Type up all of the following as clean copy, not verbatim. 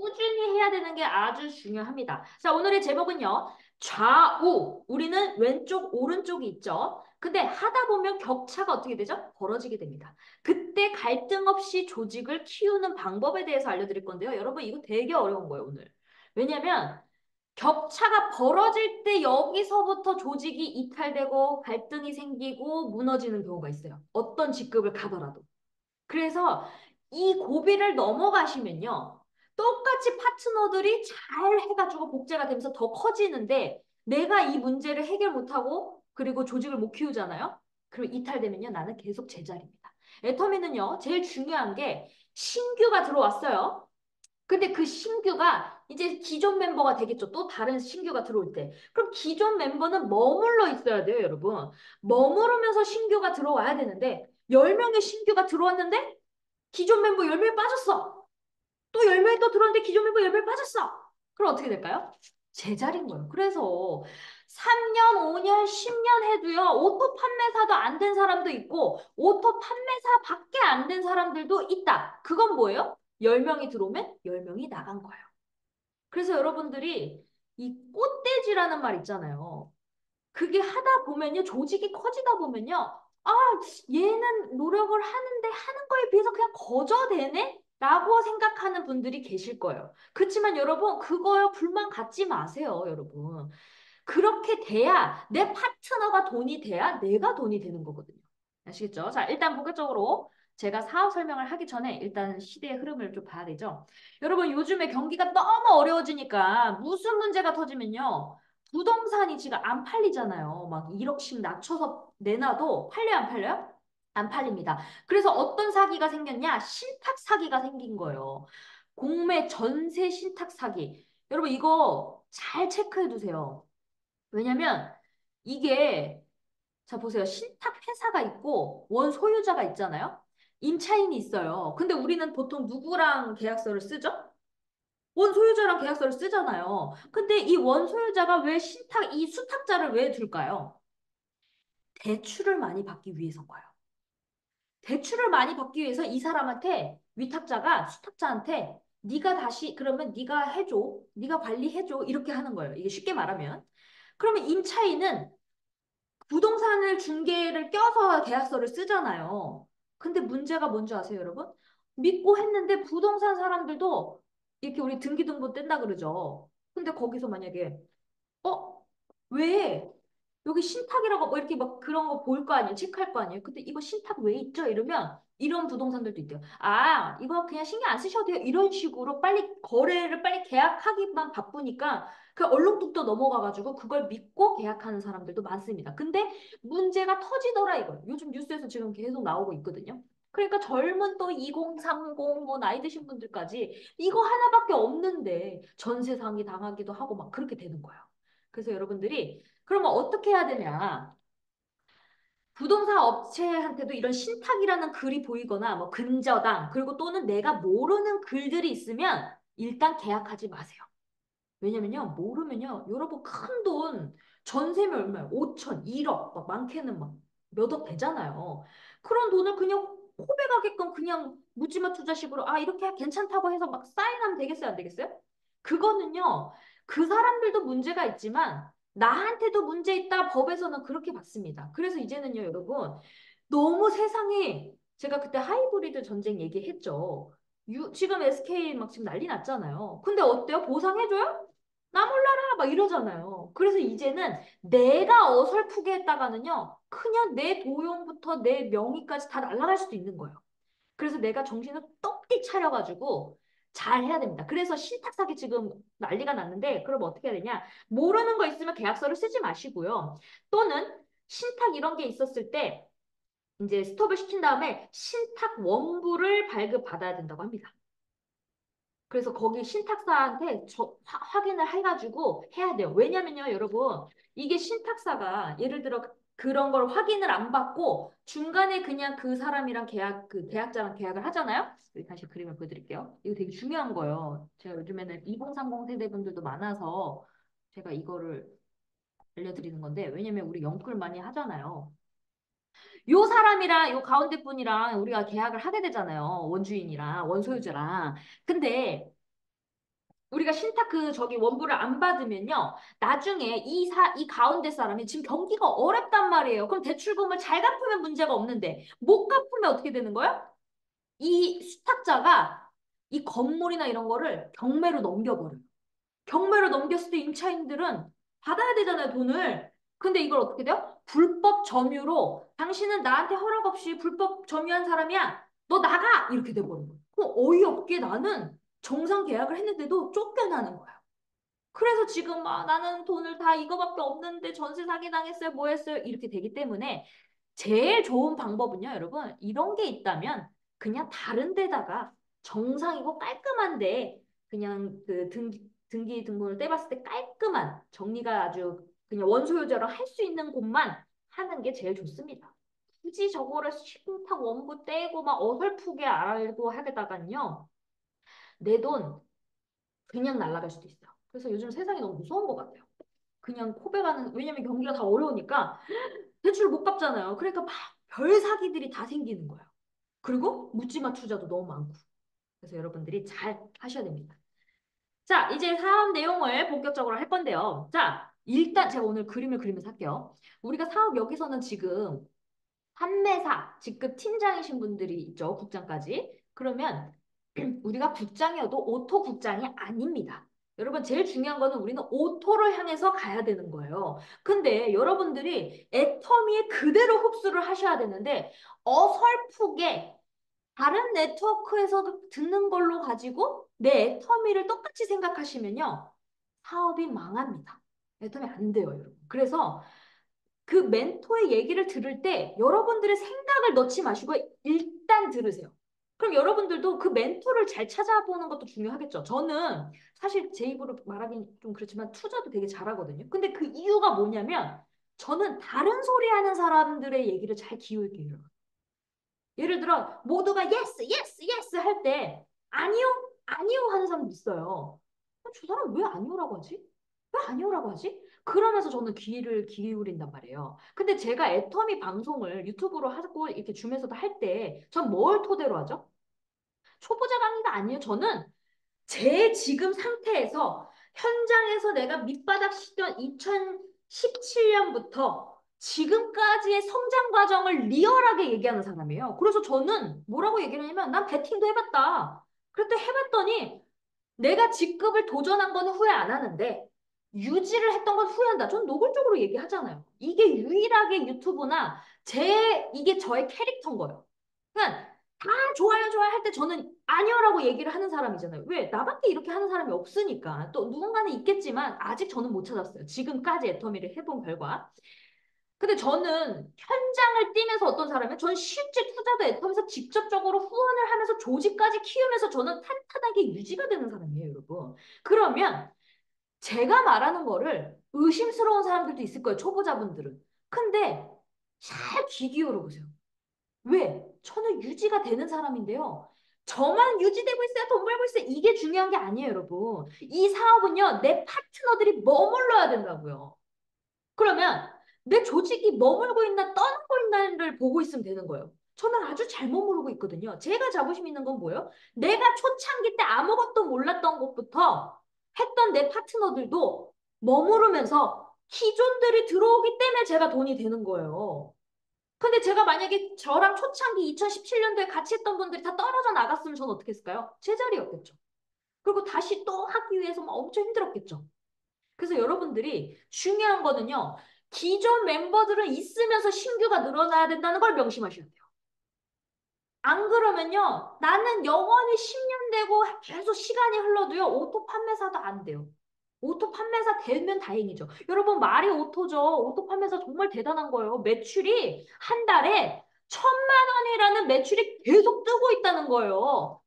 꾸준히 해야 되는 게 아주 중요합니다. 자, 오늘의 제목은요. 좌우. 우리는 왼쪽, 오른쪽이 있죠. 근데 하다 보면 격차가 어떻게 되죠? 벌어지게 됩니다. 그때 갈등 없이 조직을 키우는 방법에 대해서 알려드릴 건데요. 여러분, 이거 되게 어려운 거예요, 오늘. 왜냐면 격차가 벌어질 때 여기서부터 조직이 이탈되고 갈등이 생기고 무너지는 경우가 있어요. 어떤 직급을 가더라도. 그래서 이 고비를 넘어가시면요. 똑같이 파트너들이 잘 해가지고 복제가 되면서 더 커지는데 내가 이 문제를 해결 못하고 그리고 조직을 못 키우잖아요. 그럼 이탈되면요. 나는 계속 제자리입니다. 애터미는요. 제일 중요한 게 신규가 들어왔어요. 근데 그 신규가 이제 기존 멤버가 되겠죠. 또 다른 신규가 들어올 때. 그럼 기존 멤버는 머물러 있어야 돼요, 여러분. 머무르면서 신규가 들어와야 되는데 10명의 신규가 들어왔는데 기존 멤버 10명 빠졌어. 또 10명이 또 들어왔는데 기존 멤버 10명 빠졌어. 그럼 어떻게 될까요? 제자리인 거예요. 그래서 3년, 5년, 10년 해도요, 오토 판매사도 안 된 사람도 있고, 오토 판매사밖에 안 된 사람들도 있다. 그건 뭐예요? 10명이 들어오면 10명이 나간 거예요. 그래서 여러분들이 이 꽃돼지라는 말 있잖아요. 그게 하다 보면요, 조직이 커지다 보면요, 아, 얘는 노력을 하는데 하는 거에 비해서 그냥 거저대네? 라고 생각하는 분들이 계실 거예요. 그렇지만 여러분, 그거요, 불만 갖지 마세요, 여러분. 그렇게 돼야, 내 파트너가 돈이 돼야 내가 돈이 되는 거거든요. 아시겠죠? 자, 일단 본격적으로 제가 사업 설명을 하기 전에 일단 시대의 흐름을 좀 봐야 되죠. 여러분, 요즘에 경기가 너무 어려워지니까 무슨 문제가 터지면요. 부동산이 지금 안 팔리잖아요. 막 1억씩 낮춰서 내놔도 팔려요, 안 팔려요? 안 팔립니다. 그래서 어떤 사기가 생겼냐? 신탁 사기가 생긴 거예요. 공매 전세 신탁 사기. 여러분, 이거 잘 체크해 두세요. 왜냐면 이게 자 보세요. 신탁 회사가 있고 원 소유자가 있잖아요. 임차인이 있어요. 근데 우리는 보통 누구랑 계약서를 쓰죠? 원 소유자랑 계약서를 쓰잖아요. 근데 이 원 소유자가 왜 신탁 이 수탁자를 왜 둘까요? 대출을 많이 받기 위해서인 거예요. 대출을 많이 받기 위해서 이 사람한테 위탁자가 수탁자한테 네가 다시 그러면 네가 해줘. 네가 관리해줘. 이렇게 하는 거예요. 이게 쉽게 말하면. 그러면 임차인은 부동산을 중개를 껴서 계약서를 쓰잖아요. 근데 문제가 뭔지 아세요, 여러분? 믿고 했는데 부동산 사람들도 이렇게 우리 등기등본 뗀다 그러죠. 근데 거기서 만약에 어? 왜? 여기 신탁이라고 뭐 이렇게 막 그런 거 볼 거 아니에요? 체크할 거 아니에요? 근데 이거 신탁 왜 있죠? 이러면 이런 부동산들도 있대요. 아, 이거 그냥 신경 안 쓰셔도 돼요. 이런 식으로 빨리 거래를 빨리 계약하기만 바쁘니까 그 얼렁뚱땅 넘어가가지고 그걸 믿고 계약하는 사람들도 많습니다. 근데 문제가 터지더라 이거예요. 요즘 뉴스에서 지금 계속 나오고 있거든요. 그러니까 젊은 또 2030, 뭐 나이 드신 분들까지 이거 하나밖에 없는데 전세 상이 당하기도 하고 막 그렇게 되는 거예요. 그래서 여러분들이 그러면 어떻게 해야 되냐? 부동산 업체한테도 이런 신탁이라는 글이 보이거나 뭐 근저당 그리고 또는 내가 모르는 글들이 있으면 일단 계약하지 마세요. 왜냐면요, 모르면요, 여러분 큰 돈, 전세면 얼마예요? 5천, 1억, 막 많게는 막 몇 억 되잖아요. 그런 돈을 그냥 코백하게끔 그냥 묻지마 투자식으로, 아, 이렇게 괜찮다고 해서 막 사인하면 되겠어요, 안 되겠어요? 그거는요, 그 사람들도 문제가 있지만, 나한테도 문제 있다, 법에서는 그렇게 봤습니다. 그래서 이제는요, 여러분, 너무 세상에, 제가 그때 하이브리드 전쟁 얘기했죠. 지금 SK 막 지금 난리 났잖아요. 근데 어때요? 보상해줘요? 나 몰라라 막 이러잖아요. 그래서 이제는 내가 어설프게 했다가는요. 그냥 내 도용부터 내 명의까지 다 날아갈 수도 있는 거예요. 그래서 내가 정신을 똑띠 차려가지고 잘 해야 됩니다. 그래서 신탁 사기 지금 난리가 났는데 그럼 어떻게 해야 되냐? 모르는 거 있으면 계약서를 쓰지 마시고요. 또는 신탁 이런 게 있었을 때 이제 스톱을 시킨 다음에 신탁 원부를 발급받아야 된다고 합니다. 그래서 거기 신탁사한테 확인을 해가지고 해야 돼요. 왜냐면요, 여러분, 이게 신탁사가 예를 들어 그런 걸 확인을 안 받고 중간에 그냥 그 사람이랑 그 계약자랑 계약을 하잖아요. 여기 다시 그림을 보여드릴게요. 이거 되게 중요한 거예요. 제가 요즘에는 2030 세대분들도 많아서 제가 이거를 알려드리는 건데, 왜냐면 우리 영끌 많이 하잖아요. 요 사람이랑 요 가운데 분이랑 우리가 계약을 하게 되잖아요. 원주인이랑 원소유자랑. 근데 우리가 신탁 그 저기 원부를 안 받으면요. 나중에 이 가운데 사람이 지금 경기가 어렵단 말이에요. 그럼 대출금을 잘 갚으면 문제가 없는데 못 갚으면 어떻게 되는 거야? 이 수탁자가 이 건물이나 이런 거를 경매로 넘겨버려요. 경매로 넘겼을 때 임차인들은 받아야 되잖아요, 돈을. 근데 이걸 어떻게 돼요? 불법 점유로 당신은 나한테 허락 없이 불법 점유한 사람이야. 너 나가! 이렇게 돼버린 거예요. 그럼 어이없게 나는 정상 계약을 했는데도 쫓겨나는 거야. 그래서 지금 막 나는 돈을 다 이거밖에 없는데 전세 사기 당했어요, 뭐 했어요? 이렇게 되기 때문에 제일 좋은 방법은요, 여러분. 이런 게 있다면 그냥 다른 데다가 정상이고 깔끔한데 그냥 그 등기 등본을 떼봤을 때 깔끔한 정리가 아주 그냥 원소유자로 할 수 있는 곳만 하는 게 제일 좋습니다. 굳이 저거를 신탁 원부 떼고 막 어설프게 알고 하게다가는요, 내 돈 그냥 날아갈 수도 있어요. 그래서 요즘 세상이 너무 무서운 것 같아요. 그냥 코베가는 왜냐면 경기가 다 어려우니까 대출 못 갚잖아요. 그러니까 막 별 사기들이 다 생기는 거예요. 그리고 묻지마 투자도 너무 많고. 그래서 여러분들이 잘 하셔야 됩니다. 자, 이제 사업 내용을 본격적으로 할 건데요. 자, 일단 제가 오늘 그림을 그리면서 할게요. 우리가 사업 여기서는 지금 판매사, 직급 팀장이신 분들이 있죠. 국장까지. 그러면 우리가 국장이어도 오토 국장이 아닙니다. 여러분, 제일 중요한 거는 우리는 오토를 향해서 가야 되는 거예요. 근데 여러분들이 애터미에 그대로 흡수를 하셔야 되는데 어설프게 다른 네트워크에서 듣는 걸로 가지고 내 애터미를 똑같이 생각하시면요. 사업이 망합니다. 애터미 안 돼요, 여러분. 그래서 그 멘토의 얘기를 들을 때 여러분들의 생각을 넣지 마시고 일단 들으세요. 그럼 여러분들도 그 멘토를 잘 찾아보는 것도 중요하겠죠. 저는 사실 제 입으로 말하긴 좀 그렇지만 투자도 되게 잘하거든요. 근데 그 이유가 뭐냐면 저는 다른 소리 하는 사람들의 얘기를 잘 기울게요. 예를 들어 모두가 yes, yes, yes 할 때 아니요, 아니요 하는 사람도 있어요. 저 사람 왜 아니요라고 하지? 왜 아니요라고 하지? 그러면서 저는 귀를 기울인단 말이에요. 근데 제가 애터미 방송을 유튜브로 하고 이렇게 줌에서도 할 때 전 뭘 토대로 하죠? 초보자 강의가 아니에요. 저는 제 지금 상태에서 현장에서 내가 밑바닥 치던 2017년부터 지금까지의 성장 과정을 리얼하게 얘기하는 사람이에요. 그래서 저는 뭐라고 얘기를 하냐면 난 베팅도 해봤다. 그랬더니 해봤더니 내가 직급을 도전한 거는 후회 안 하는데 유지를 했던 건 후회한다. 전 노골적으로 얘기하잖아요. 이게 유일하게 유튜브나 이게 저의 캐릭터인 거예요. 그러니까 다 좋아요 좋아요 할 때 저는 아니요라고 얘기를 하는 사람이잖아요. 왜? 나밖에 이렇게 하는 사람이 없으니까. 또 누군가는 있겠지만 아직 저는 못 찾았어요. 지금까지 애터미를 해본 결과. 근데 저는 현장을 뛰면서 어떤 사람이에요? 저는 실제 투자도 애터미에서 직접적으로 후원을 하면서 조직까지 키우면서 저는 탄탄하게 유지가 되는 사람이에요, 여러분. 그러면 제가 말하는 거를 의심스러운 사람들도 있을 거예요, 초보자분들은. 근데 잘 귀 기울여 보세요. 왜? 저는 유지가 되는 사람인데요. 저만 유지되고 있어야 돈 벌고 있어요. 이게 중요한 게 아니에요, 여러분. 이 사업은요, 내 파트너들이 머물러야 된다고요. 그러면 내 조직이 머물고 있나 떠나고 있나를 보고 있으면 되는 거예요. 저는 아주 잘 머무르고 있거든요. 제가 자부심 있는 건 뭐예요? 내가 초창기 때 아무것도 몰랐던 것부터 했던 내 파트너들도 머무르면서 기존들이 들어오기 때문에 제가 돈이 되는 거예요. 근데 제가 만약에 저랑 초창기 2017년도에 같이 했던 분들이 다 떨어져 나갔으면 저는 어떻게 했을까요? 제자리였겠죠. 그리고 다시 또 하기 위해서 막 엄청 힘들었겠죠. 그래서 여러분들이 중요한 거는요. 기존 멤버들은 있으면서 신규가 늘어나야 된다는 걸 명심하셔야 돼요. 안 그러면요. 나는 영원히 10년 되고 계속 시간이 흘러도요. 오토 판매사도 안 돼요. 오토 판매사 되면 다행이죠. 여러분 말이 오토죠. 오토 판매사 정말 대단한 거예요. 매출이 한 달에 1,000만 원이라는 매출이 계속 뜨고 있다는 거예요.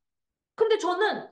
근데 저는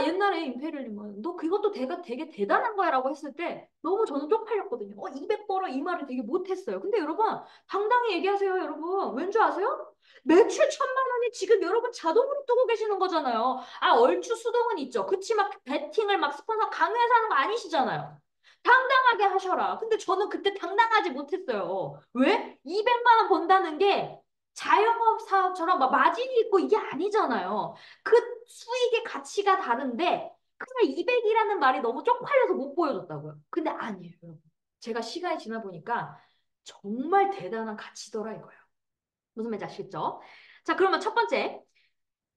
옛날에 임페리얼님은 너 그것도 되게 대단한 거야라고 했을 때 너무 저는 쪽팔렸거든요. 200 벌어 이 말을 되게 못했어요. 근데 여러분 당당히 얘기하세요, 여러분. 왠 줄 아세요? 매출 1,000만 원이 지금 여러분 자동으로 뜨고 계시는 거잖아요. 얼추 수동은 있죠. 그치 막 베팅을 막 스폰서 강요해서 하는 거 아니시잖아요. 당당하게 하셔라. 근데 저는 그때 당당하지 못했어요. 왜? 200만 원 번다는 게 자영업 사업처럼 막 마진이 있고 이게 아니잖아요. 그 수익의 가치가 다른데 그냥 200이라는 말이 너무 쪽팔려서 못 보여줬다고요. 근데 아니에요, 여러분. 제가 시간이 지나 보니까 정말 대단한 가치더라 이거예요. 무슨 말인지 아시겠죠? 자, 그러면 첫 번째.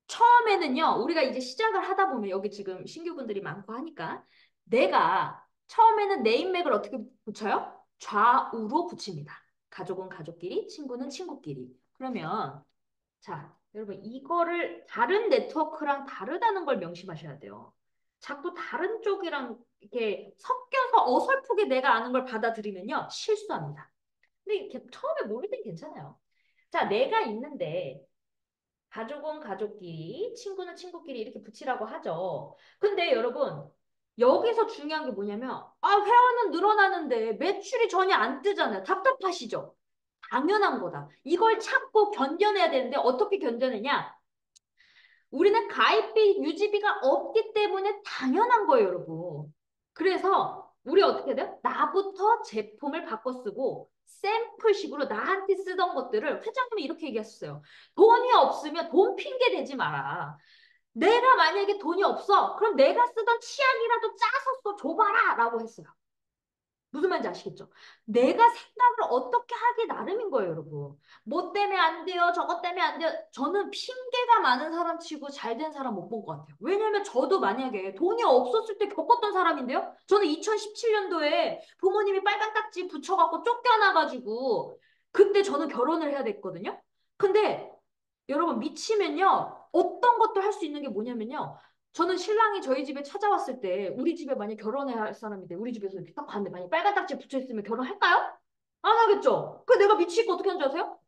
처음에는요, 우리가 이제 시작을 하다 보면 여기 지금 신규분들이 많고 하니까 내가 처음에는 네임맥을 어떻게 붙여요? 좌우로 붙입니다. 가족은 가족끼리, 친구는 친구끼리. 그러면 자, 여러분 이거를 다른 네트워크랑 다르다는 걸 명심하셔야 돼요. 자꾸 다른 쪽이랑 이렇게 섞여서 어설프게 내가 아는 걸 받아들이면요, 실수합니다. 근데 이렇게 처음에 모를 땐 괜찮아요. 자, 내가 있는데 가족은 가족끼리, 친구는 친구끼리 이렇게 붙이라고 하죠. 근데 여러분, 여기서 중요한 게 뭐냐면, 회원은 늘어나는데 매출이 전혀 안 뜨잖아요. 답답하시죠? 당연한 거다. 이걸 참고 견뎌내야 되는데 어떻게 견뎌내냐? 우리는 가입비, 유지비가 없기 때문에 당연한 거예요, 여러분. 그래서 우리 어떻게 돼요? 나부터 제품을 바꿔 쓰고 샘플식으로 나한테 쓰던 것들을 회장님이 이렇게 얘기했어요. 돈이 없으면 돈 핑계 대지 마라. 내가 만약에 돈이 없어. 그럼 내가 쓰던 치약이라도 짜서 줘봐라. 라고 했어요. 무슨 말인지 아시겠죠? 내가 생각을 어떻게 하기 나름인 거예요, 여러분. 뭐 때문에 안 돼요, 저것 때문에 안 돼요. 저는 핑계가 많은 사람 치고 잘 된 사람 못 본 것 같아요. 왜냐면 저도 만약에 돈이 없었을 때 겪었던 사람인데요. 저는 2017년도에 부모님이 빨간 딱지 붙여갖고 쫓겨나가지고 그때 저는 결혼을 해야 됐거든요. 근데 여러분 미치면요. 어떤 것도 할 수 있는 게 뭐냐면요. 저는 신랑이 저희 집에 찾아왔을 때 우리 집에 만약 결혼해야 할 사람인데 우리 집에서 이렇게 딱 봤는데 만약 빨간 딱지 붙여 있으면 결혼할까요? 안 하겠죠. 그 내가 미치고 어떻게 하는지 아세요?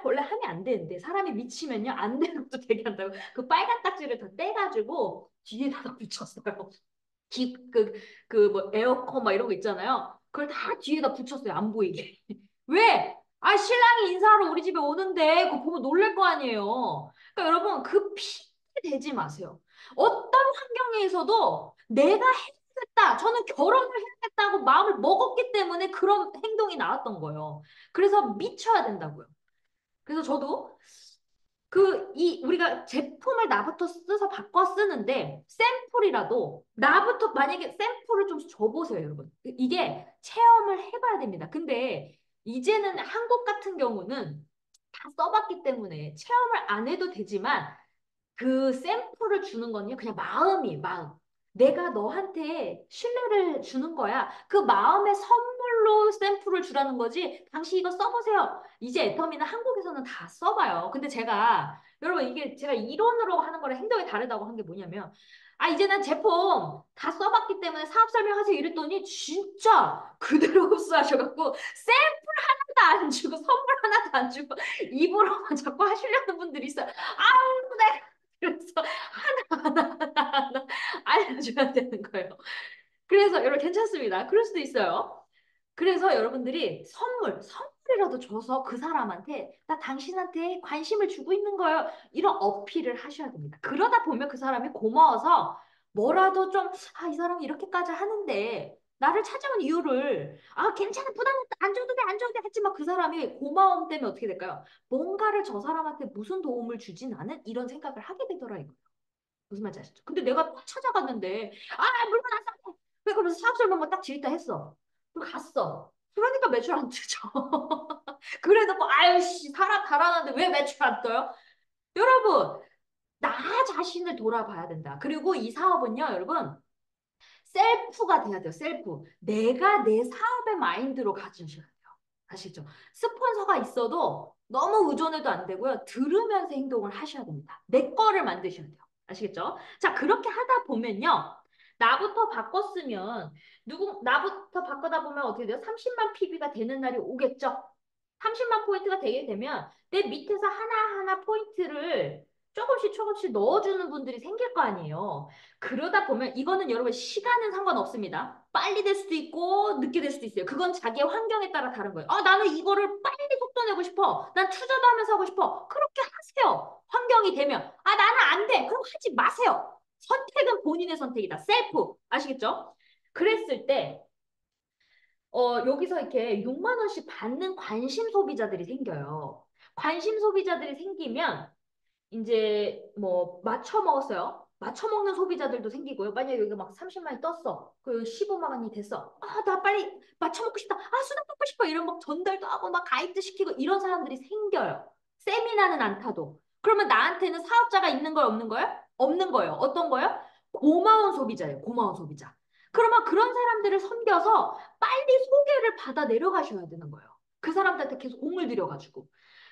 원래 하면 안 되는데 사람이 미치면요 안 되는 것도 되게 한다고 그 빨간 딱지를 다 떼가지고 뒤에다가 붙였어요. 뭐 에어컨 막 이런 거 있잖아요. 그걸 다 뒤에다 붙였어요. 안 보이게. 왜? 신랑이 인사하러 우리 집에 오는데 그거 보면 놀랄 거 아니에요. 그러니까 여러분 그 핑계 대지 마세요. 어떤 환경에서도 내가 해야겠다. 저는 결혼을 해야겠다고 마음을 먹었기 때문에 그런 행동이 나왔던 거예요. 그래서 미쳐야 된다고요. 그래서 저도 우리가 제품을 나부터 써서 바꿔 쓰는데, 샘플이라도, 나부터, 만약에 샘플을 좀 줘보세요, 여러분. 이게 체험을 해봐야 됩니다. 근데, 이제는 한국 같은 경우는 다 써봤기 때문에 체험을 안 해도 되지만, 그 샘플을 주는 건요, 그냥 마음. 내가 너한테 신뢰를 주는 거야. 그 마음의 선물로 샘플을 주라는 거지. 당신 이거 써보세요. 이제 애터미는 한국에서는 다 써봐요. 근데 여러분, 이게 제가 이론으로 하는 거랑 행동이 다르다고 한 게 뭐냐면, 이제는 제품 다 써봤기 때문에 사업 설명하세요. 이랬더니, 진짜 그대로 흡수하셔갖고, 샘플 하나도 안 주고, 선물 하나도 안 주고, 입으로만 자꾸 하시려는 분들이 있어요. 아우, 그래서 하나 알려줘야 되는 거예요. 그래서 여러분 괜찮습니다. 그럴 수도 있어요. 그래서 여러분들이 선물이라도 줘서 그 사람한테 나 당신한테 관심을 주고 있는 거예요. 이런 어필을 하셔야 됩니다. 그러다 보면 그 사람이 고마워서 뭐라도 좀, 이 사람이 이렇게까지 하는데 나를 찾아온 이유를, 괜찮아, 부담 없다, 안 줘도 돼, 안 줘도 돼 했지만 그 사람이 고마움 때문에 어떻게 될까요? 뭔가를 저 사람한테 무슨 도움을 주진 않은 이런 생각을 하게 되더라 이거. 무슨 말인지 아시죠? 근데 내가 딱 찾아갔는데, 물건 안 사. 왜 그러면서 사업 설명만 딱 지리다 했어. 그리고 갔어. 그러니까 매출 안 뜨죠. 그래놓고, 아유씨, 사람 달아났는데 왜 매출 안 떠요? 여러분, 나 자신을 돌아봐야 된다. 그리고 이 사업은요, 여러분, 셀프가 돼야 돼요, 셀프. 내가 내 사업의 마인드로 가주셔야 돼요. 아시죠? 스폰서가 있어도 너무 의존해도 안 되고요. 들으면서 행동을 하셔야 됩니다. 내 거를 만드셔야 돼요. 아시겠죠? 자, 그렇게 하다 보면요. 나부터 바꾸다 보면 어떻게 돼요? 30만 PB가 되는 날이 오겠죠? 30만 포인트가 되게 되면 내 밑에서 하나하나 포인트를 조금씩 넣어주는 분들이 생길 거 아니에요. 그러다 보면 이거는 여러분 시간은 상관없습니다. 빨리 될 수도 있고 늦게 될 수도 있어요. 그건 자기의 환경에 따라 다른 거예요. 나는 이거를 빨리 속도 내고 싶어. 난 투자도 하면서 하고 싶어. 그렇게 하세요. 환경이 되면. 나는 안 돼. 그럼 하지 마세요. 선택은 본인의 선택이다. 셀프. 아시겠죠? 그랬을 때 여기서 이렇게 6만 원씩 받는 관심 소비자들이 생겨요. 관심 소비자들이 생기면 이제 뭐 맞춰 먹었어요. 맞춰먹는 소비자들도 생기고요. 만약에 여기가 막 30만이 떴어. 그 15만원이 됐어. 아, 나 빨리 맞춰먹고 싶다. 아, 수당 받고 싶어. 이런 막 전달도 하고 막 가입도 시키고 이런 사람들이 생겨요. 세미나는 안 타도. 그러면 나한테는 사업자가 있는 거예요, 없는 거예요? 없는 거예요. 어떤 거예요? 고마운 소비자예요. 고마운 소비자. 그러면 그런 사람들을 섬겨서 빨리 소개를 받아 내려가셔야 되는 거예요. 그 사람들한테 계속 공을 들여가지고.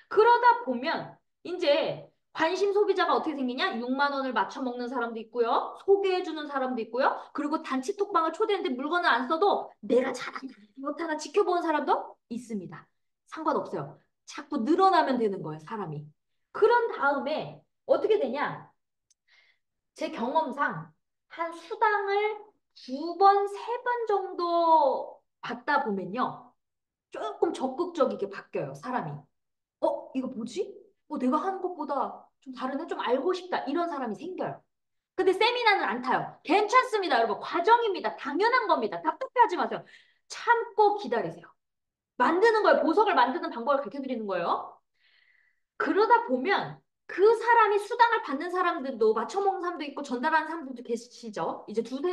그러다 보면 이제 관심 소비자가 어떻게 생기냐? 6만 원을 맞춰 먹는 사람도 있고요. 소개해주는 사람도 있고요. 그리고 단체 톡방을 초대했는데 물건을 안 써도 내가 잘하나 못하나 지켜보는 사람도 있습니다. 상관없어요. 자꾸 늘어나면 되는 거예요, 사람이. 그런 다음에 어떻게 되냐? 제 경험상 한 수당을 두 번, 세 번 정도 받다 보면요. 조금 적극적이게 바뀌어요, 사람이. 이거 뭐지? 내가 하는 것보다 좀 다르네? 좀 알고 싶다. 이런 사람이 생겨요. 근데 세미나는 안 타요. 괜찮습니다, 여러분. 과정입니다. 당연한 겁니다. 답답해하지 마세요. 참고 기다리세요. 만드는 거예요. 보석을 만드는 방법을 가르쳐 드리는 거예요. 그러다 보면 그 사람이 수당을 받는 사람들도 맞춰먹는 사람도 있고 전달하는 사람들도 계시죠. 이제 두세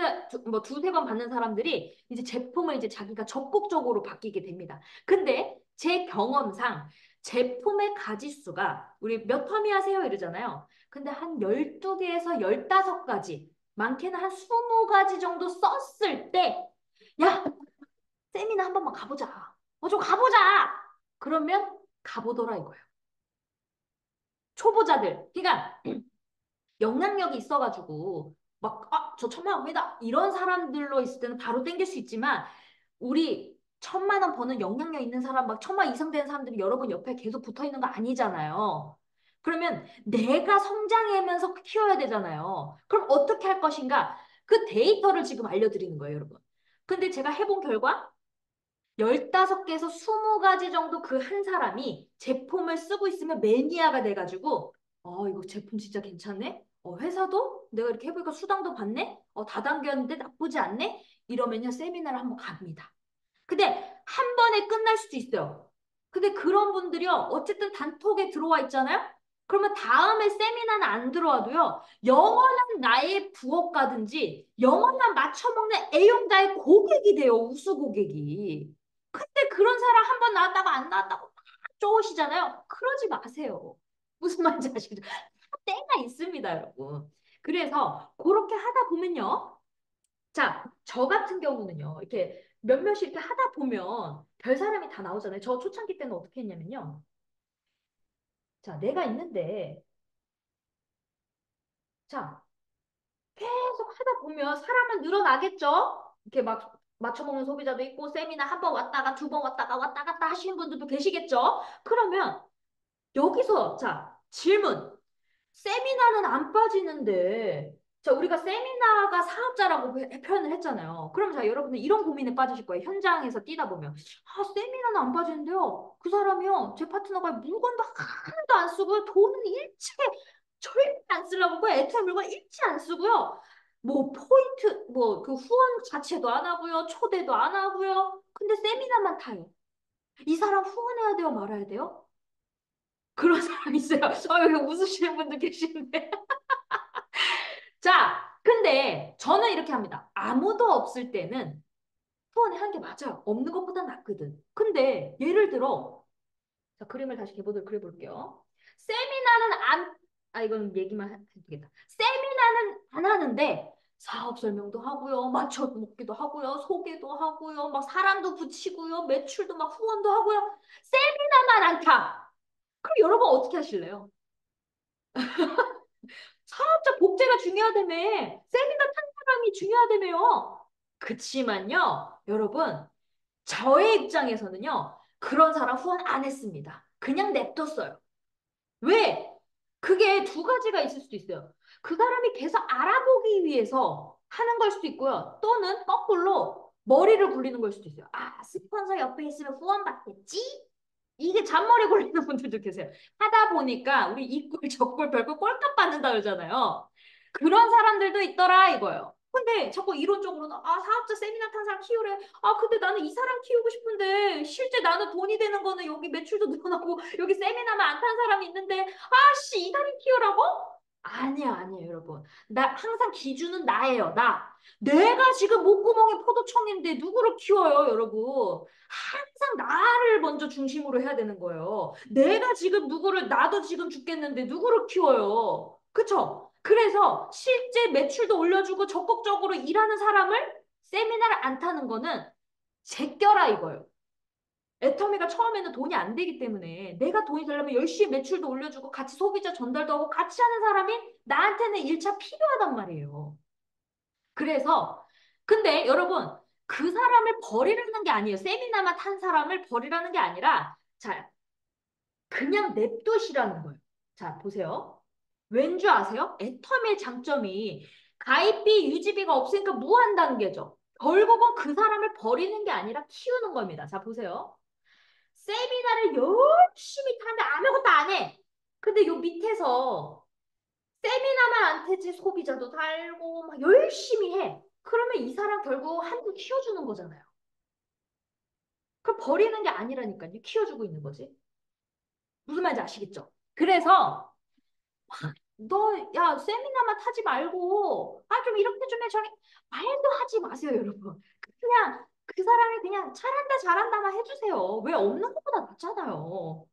번 받는 사람들이 이제 제품을 이제 자기가 적극적으로 바뀌게 됩니다. 근데 제 경험상 제품의 가지수가 우리 몇 텀이 하세요 이러잖아요. 근데 한 12개에서 15가지, 많게는 한 20가지 정도 썼을 때, 야, 세미나 한 번만 가보자. 좀 가보자. 그러면 가보더라 이거예요. 초보자들. 그러니까 영향력이 있어가지고 막, 저 1,000만 원입니다. 이런 사람들로 있을 때는 바로 땡길 수 있지만 우리 1,000만 원 버는 영향력 있는 사람, 막 1,000만 이상 되는 사람들이 여러분 옆에 계속 붙어 있는 거 아니잖아요. 그러면 내가 성장하면서 키워야 되잖아요. 그럼 어떻게 할 것인가? 그 데이터를 지금 알려드리는 거예요, 여러분. 근데 제가 해본 결과 15개에서 20가지 정도 그 한 사람이 제품을 쓰고 있으면 매니아가 돼가지고 이거 제품 진짜 괜찮네? 회사도 내가 이렇게 해보니까 수당도 받네? 다단계였는데 나쁘지 않네? 이러면요 세미나를 한번 갑니다. 근데 한 번에 끝날 수도 있어요. 근데 그런 분들이요 어쨌든 단톡에 들어와 있잖아요? 그러면 다음에 세미나는 안 들어와도요 영원한 나의 부업가든지 영원한 맞춰먹는 애용자의 고객이 돼요. 우수 고객이. 근데 그런 사람 한 번 나왔다고 안 나왔다고 막 쪼으시잖아요. 그러지 마세요. 무슨 말인지 아시죠? 때가 있습니다, 여러분. 그래서 그렇게 하다 보면요. 자, 저 같은 경우는요. 이렇게 몇몇이 이렇게 하다 보면 별 사람이 다 나오잖아요. 저 초창기 때는 어떻게 했냐면요. 자, 내가 있는데 자, 계속 하다 보면 사람은 늘어나겠죠? 이렇게 막 맞춰먹는 소비자도 있고 세미나 한 번 왔다가 두 번 왔다가 왔다 갔다 하시는 분들도 계시겠죠? 그러면 여기서 자 질문 세미나는 안 빠지는데 자 우리가 세미나가 사업자라고 표현을 했잖아요. 그럼 자 여러분들 이런 고민에 빠지실 거예요. 현장에서 뛰다 보면 세미나는 안 빠지는데요. 그 사람이요 제 파트너가 물건도 하나도 안 쓰고요. 돈은 일체 절대 안 쓰려고 하고요. 애초에 물건 일체 안 쓰고요. 뭐 포인트 뭐 그 후원 자체도 안 하고요. 초대도 안 하고요. 근데 세미나만 타요. 이 사람 후원해야 돼요, 말아야 돼요? 그런 사람 있어요. 여기 웃으시는 분들 계시는데. 자, 근데 저는 이렇게 합니다. 아무도 없을 때는 후원을 하는 게 맞아요. 없는 것보다 낫거든. 근데 예를 들어, 자, 그림을 다시 개보도록 그려볼게요. 세미나는 이건 얘기만 해도 되겠다. 세미나는 안 하는데, 사업 설명도 하고요, 맞춰 먹기도 하고요, 소개도 하고요, 막 사람도 붙이고요, 매출도 막 후원도 하고요. 세미나만 안 타. 그럼 여러분 어떻게 하실래요? 사업자 복제가 중요하다며. 세미나 탄 사람이 중요하다며요. 그치만요, 여러분, 저의 입장에서는요, 그런 사람 후원 안 했습니다. 그냥 냅뒀어요. 왜? 그게 두 가지가 있을 수도 있어요. 그 사람이 계속 알아보기 위해서 하는 걸 수도 있고요. 또는 거꾸로 머리를 굴리는 걸 수도 있어요. 스폰서 옆에 있으면 후원 받겠지? 이게 잔머리 굴리는 분들도 계세요. 하다 보니까 우리 이꼴 저꼴 별꼴 꼴값 받는다 그러잖아요. 그런 사람들도 있더라 이거예요. 근데 자꾸 이론적으로는 사업자 세미나 탄 사람 키우래. 근데 나는 이 사람 키우고 싶은데 실제 나는 돈이 되는 거는 여기 매출도 늘어나고 여기 세미나만 안 탄 사람이 있는데 이 사람 키우라고? 아니야, 아니에요, 여러분. 나 항상 기준은 나예요, 나. 내가 지금 목구멍에 포도청인데 누구를 키워요, 여러분? 항상 나를 먼저 중심으로 해야 되는 거예요. 내가 지금 누구를, 나도 지금 죽겠는데 누구를 키워요? 그쵸? 그래서 실제 매출도 올려주고 적극적으로 일하는 사람을 세미나를 안 타는 거는 제껴라 이거예요. 애터미가 처음에는 돈이 안 되기 때문에 내가 돈이 되려면 열심히 매출도 올려주고 같이 소비자 전달도 하고 같이 하는 사람이 나한테는 1차 필요하단 말이에요. 그래서 근데 여러분 그 사람을 버리라는 게 아니에요. 세미나만 탄 사람을 버리라는 게 아니라 자 그냥 냅두시라는 거예요. 자 보세요. 왠 줄 아세요? 애터미의 장점이 가입비 유지비가 없으니까 무한 단계죠. 결국은 그 사람을 버리는 게 아니라 키우는 겁니다. 자 보세요. 세미나를 열심히 타는데 아무것도 안 해. 근데 요 밑에서 세미나만 안 태지 소비자도 달고 막 열심히 해. 그러면 이 사람 결국 한두 키워주는 거잖아요. 그걸 버리는 게 아니라니까요. 키워주고 있는 거지. 무슨 말인지 아시겠죠? 그래서 너, 야, 세미나만 타지 말고, 아, 좀 이렇게 좀 해, 저기, 말도 하지 마세요, 여러분. 그냥, 그 사람이 그냥 잘한다, 잘한다만 해주세요. 왜 없는 것보다 낫잖아요.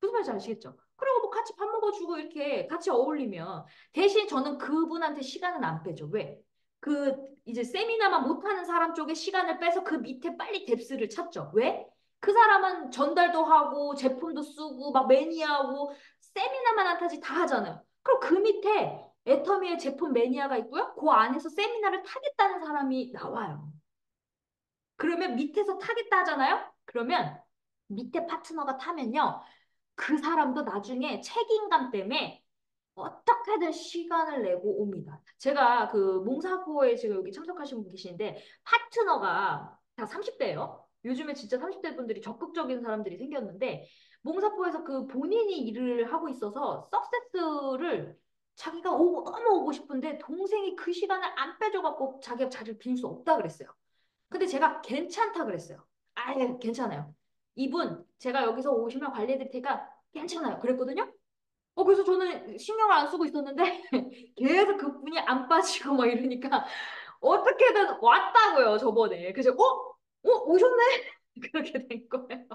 무슨 말인지 아시겠죠? 그리고 뭐 같이 밥 먹어주고 이렇게 같이 어울리면 대신 저는 그분한테 시간은 안 빼죠. 왜? 그 이제 세미나만 못하는 사람 쪽에 시간을 빼서 그 밑에 빨리 뎁스를 찾죠. 왜? 그 사람은 전달도 하고 제품도 쓰고 막 매니아하고 세미나만 안 타지 다 하잖아요. 그럼 그 밑에 애터미의 제품 매니아가 있고요. 그 안에서 세미나를 타겠다는 사람이 나와요. 그러면 밑에서 타겠다 하잖아요. 그러면 밑에 파트너가 타면요. 그 사람도 나중에 책임감 때문에 어떻게든 시간을 내고 옵니다. 제가 그 몽사포에 지금 여기 참석하신 분 계시는데 파트너가 다 30대예요. 요즘에 진짜 30대 분들이 적극적인 사람들이 생겼는데 몽사포에서 그 본인이 일을 하고 있어서 석세스를 자기가 너무 오고 싶은데 동생이 그 시간을 안 빼줘갖고 자기가 자리를 빌 수 없다 그랬어요. 근데 제가 괜찮다 그랬어요. 아예 괜찮아요. 이분 제가 여기서 오시면 관리해드릴 테니까 괜찮아요. 그랬거든요. 그래서 저는 신경을 안 쓰고 있었는데 계속 그분이 안 빠지고 막 이러니까 어떻게든 왔다고요, 저번에. 그래서 오셨네? 그렇게 된 거예요.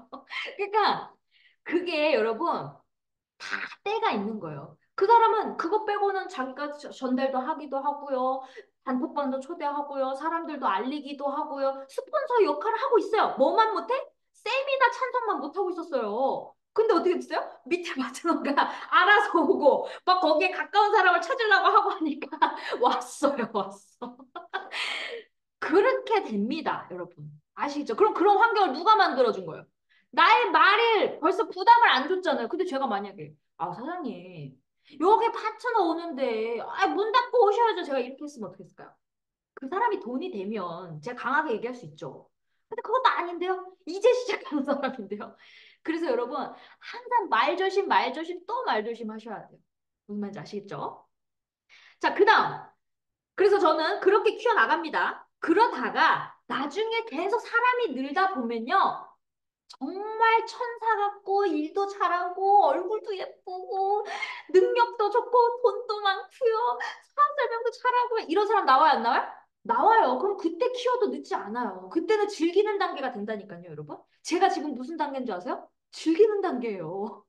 그러니까 그게 여러분 다 때가 있는 거예요. 그 사람은 그거 빼고는 자기가 전달도 하기도 하고요. 단톡방도 초대하고요. 사람들도 알리기도 하고요. 스폰서 역할을 하고 있어요. 뭐만 못해? 세미나 찬성만 못하고 있었어요. 근데 어떻게 됐어요? 밑에 파트너가 알아서 오고 막 거기에 가까운 사람을 찾으려고 하고 하니까 왔어요, 왔어. 그렇게 됩니다, 여러분. 아시죠? 그럼 그런 환경을 누가 만들어준 거예요? 나의 말을 벌써 부담을 안 줬잖아요. 근데 제가 만약에, 아, 사장님, 여기 파트너 오는데, 아, 문 닫고 오셔야죠. 제가 이렇게 했으면 어떻게 했을까요? 그 사람이 돈이 되면 제가 강하게 얘기할 수 있죠. 근데 그것도 아닌데요? 이제 시작하는 사람인데요. 그래서 여러분, 항상 말조심, 말조심, 또 말조심 하셔야 돼요. 무슨 말인지 아시겠죠? 자, 그 다음. 그래서 저는 그렇게 키워나갑니다. 그러다가 나중에 계속 사람이 늘다 보면요. 정말 천사 같고 일도 잘하고 얼굴도 예쁘고 능력도 좋고 돈도 많고요. 사업 설명도 잘하고 이런 사람 나와요, 안 나와요? 나와요. 그럼 그때 키워도 늦지 않아요. 그때는 즐기는 단계가 된다니까요, 여러분. 제가 지금 무슨 단계인 줄 아세요? 즐기는 단계예요.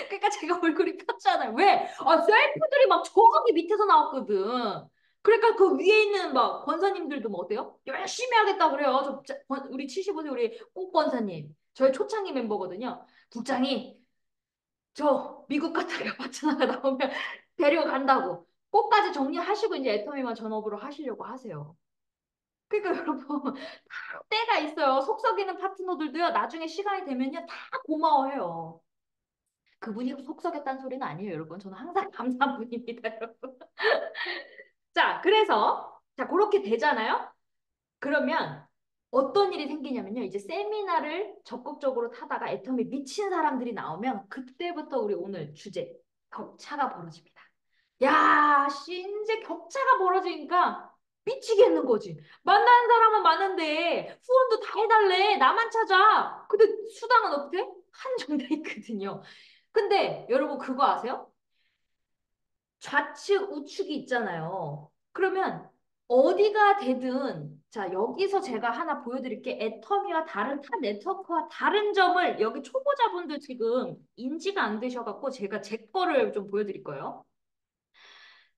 그러니까 제가 얼굴이 폈잖아요. 왜? 셀프들이 막 저기 밑에서 나왔거든. 그러니까 그 위에 있는 막 권사님들도 뭐 어때요? 열심히 하겠다 그래요. 우리 75세 우리 꼭 권사님. 저희 초창기 멤버거든요. 국장이 저 미국 갔다가 파트너가 나오면 데리고 간다고. 꼭까지 정리하시고 이제 애터미만 전업으로 하시려고 하세요. 그러니까 여러분 다 때가 있어요. 속 썩이는 파트너들도요. 나중에 시간이 되면요. 다 고마워해요. 그분이 속썩였다는 소리는 아니에요, 여러분. 저는 항상 감사한 분입니다, 여러분. 자, 그래서, 자, 그렇게 되잖아요? 그러면 어떤 일이 생기냐면요. 이제 세미나를 적극적으로 타다가 애터미 미친 사람들이 나오면 그때부터 우리 오늘 주제, 격차가 벌어집니다. 야, 씨, 이제 격차가 벌어지니까 미치겠는 거지. 만나는 사람은 많은데 후원도 다 해달래. 나만 찾아. 근데 수당은 어떻게? 한정돼 있거든요. 근데 여러분 그거 아세요? 좌측, 우측이 있잖아요. 그러면 어디가 되든, 자, 여기서 제가 하나 보여드릴게. 애터미와 다른 타 네트워크와 다른 점을 여기 초보자분들 지금 인지가 안 되셔갖고 제가 제 거를 좀 보여드릴 거예요.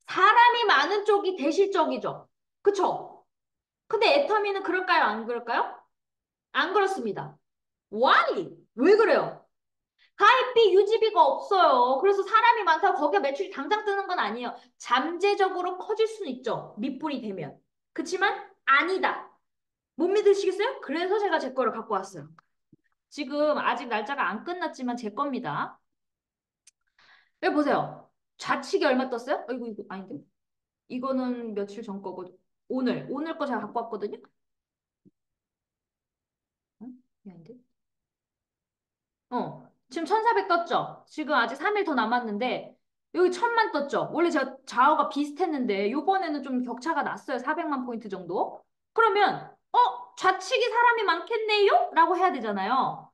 사람이 많은 쪽이 대실적이죠. 그쵸? 근데 애터미는 그럴까요? 안 그럴까요? 안 그렇습니다. Why? 왜 그래요? 가입비, 유지비가 없어요. 그래서 사람이 많다고 거기에 매출이 당장 뜨는 건 아니에요. 잠재적으로 커질 수는 있죠. 밑불이 되면. 그치만 아니다. 못 믿으시겠어요? 그래서 제가 제 거를 갖고 왔어요. 지금 아직 날짜가 안 끝났지만 제 겁니다. 여기 보세요. 좌측이 얼마 떴어요? 이거 아닌데. 이거는 며칠 전 거고 오늘 거 제가 갖고 왔거든요. 응? 이게 아닌데? 지금 1400 떴죠? 지금 아직 3일 더 남았는데, 여기 1000만 떴죠? 원래 제가 좌우가 비슷했는데, 요번에는 좀 격차가 났어요. 400만 포인트 정도. 그러면, 좌측이 사람이 많겠네요? 라고 해야 되잖아요.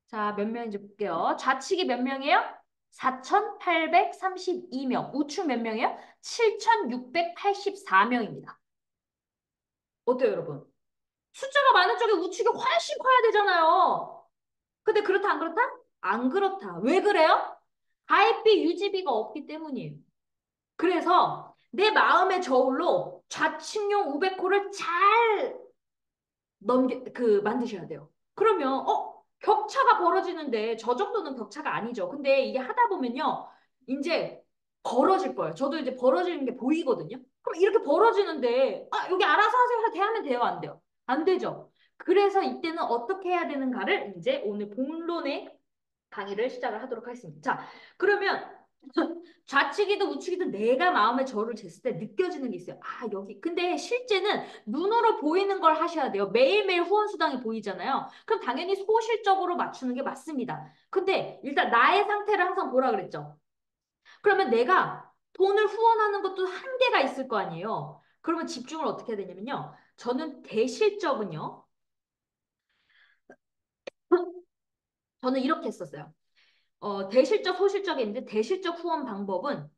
자, 몇 명인지 볼게요. 좌측이 몇 명이에요? 4,832명. 우측 몇 명이에요? 7,684명입니다. 어때요, 여러분? 숫자가 많은 쪽에 우측이 훨씬 커야 되잖아요. 근데 그렇다 안 그렇다? 안 그렇다. 왜 그래요? 가입비 유지비가 없기 때문이에요. 그래서 내 마음의 저울로 좌측용 500호를 잘 만드셔야 돼요. 그러면 격차가 벌어지는데 저 정도는 격차가 아니죠. 근데 이게 하다 보면요. 이제 벌어질 거예요. 저도 이제 벌어지는 게 보이거든요. 그럼 이렇게 벌어지는데 여기 알아서 하세요. 대하면 돼요, 안 돼요? 안 되죠. 그래서 이때는 어떻게 해야 되는가를 이제 오늘 본론의 강의를 시작을 하도록 하겠습니다. 자, 그러면 좌측이든 우측이든 내가 마음의 저를 쟀을 때 느껴지는 게 있어요. 여기. 근데 실제는 눈으로 보이는 걸 하셔야 돼요. 매일매일 후원 수당이 보이잖아요. 그럼 당연히 소실적으로 맞추는 게 맞습니다. 근데 일단 나의 상태를 항상 보라 그랬죠. 그러면 내가 돈을 후원하는 것도 한계가 있을 거 아니에요. 그러면 집중을 어떻게 해야 되냐면요. 저는 대실적은요. 저는 이렇게 했었어요. 대실적, 소실적이 있는데 대실적 후원 방법은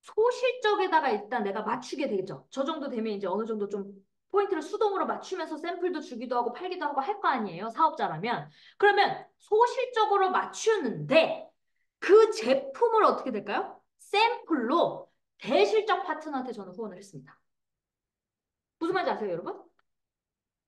소실적에다가 일단 내가 맞추게 되겠죠. 저 정도 되면 이제 어느 정도 좀 포인트를 수동으로 맞추면서 샘플도 주기도 하고 팔기도 하고 할 거 아니에요. 사업자라면. 그러면 소실적으로 맞추는데 그 제품을 어떻게 될까요? 샘플로 대실적 파트너한테 저는 후원을 했습니다. 무슨 말인지 아세요, 여러분?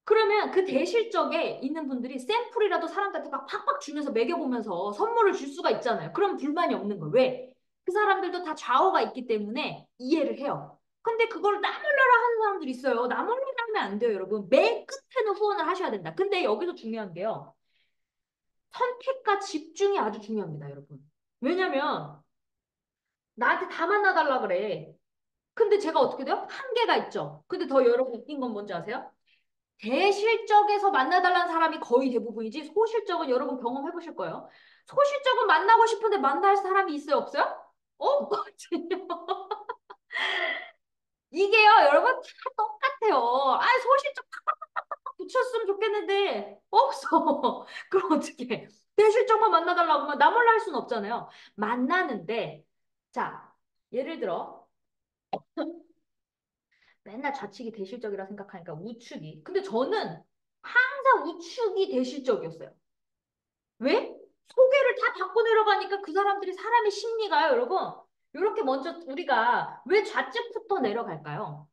그러면 그 대실적에 있는 분들이 샘플이라도 사람들한테 막 팍팍 주면서 먹여보면서 선물을 줄 수가 있잖아요. 그럼 불만이 없는 거예요. 왜? 그 사람들도 다 좌우가 있기 때문에 이해를 해요. 근데 그걸 나 몰라라 하는 사람들이 있어요. 나 몰라라 하면 안 돼요, 여러분. 맨 끝에는 후원을 하셔야 된다. 근데 여기서 중요한 게요. 선택과 집중이 아주 중요합니다, 여러분. 왜냐면 나한테 다 만나달라 그래. 근데 제가 어떻게 돼요? 한계가 있죠. 근데 더 여러분 웃긴 건 뭔지 아세요? 대실적에서 만나달라는 사람이 거의 대부분이지 소실적은 여러분 경험해 보실 거예요. 소실적은 만나고 싶은데 만날 사람이 있어요, 없어요? 맞아요. 이게요, 여러분 다 똑같아요. 소실적 팍팍팍팍 붙였으면 좋겠는데 없어. 그럼 어떻게? 대실적만 만나달라고 하면 나 몰라 할 수는 없잖아요. 만나는데 자, 예를 들어 맨날 좌측이 대실적이라 생각하니까 우측이. 근데 저는 항상 우측이 대실적이었어요. 왜? 소개를 다 받고 내려가니까 그 사람들이 사람의 심리가요, 여러분. 이렇게 먼저 우리가 왜 좌측부터 내려갈까요?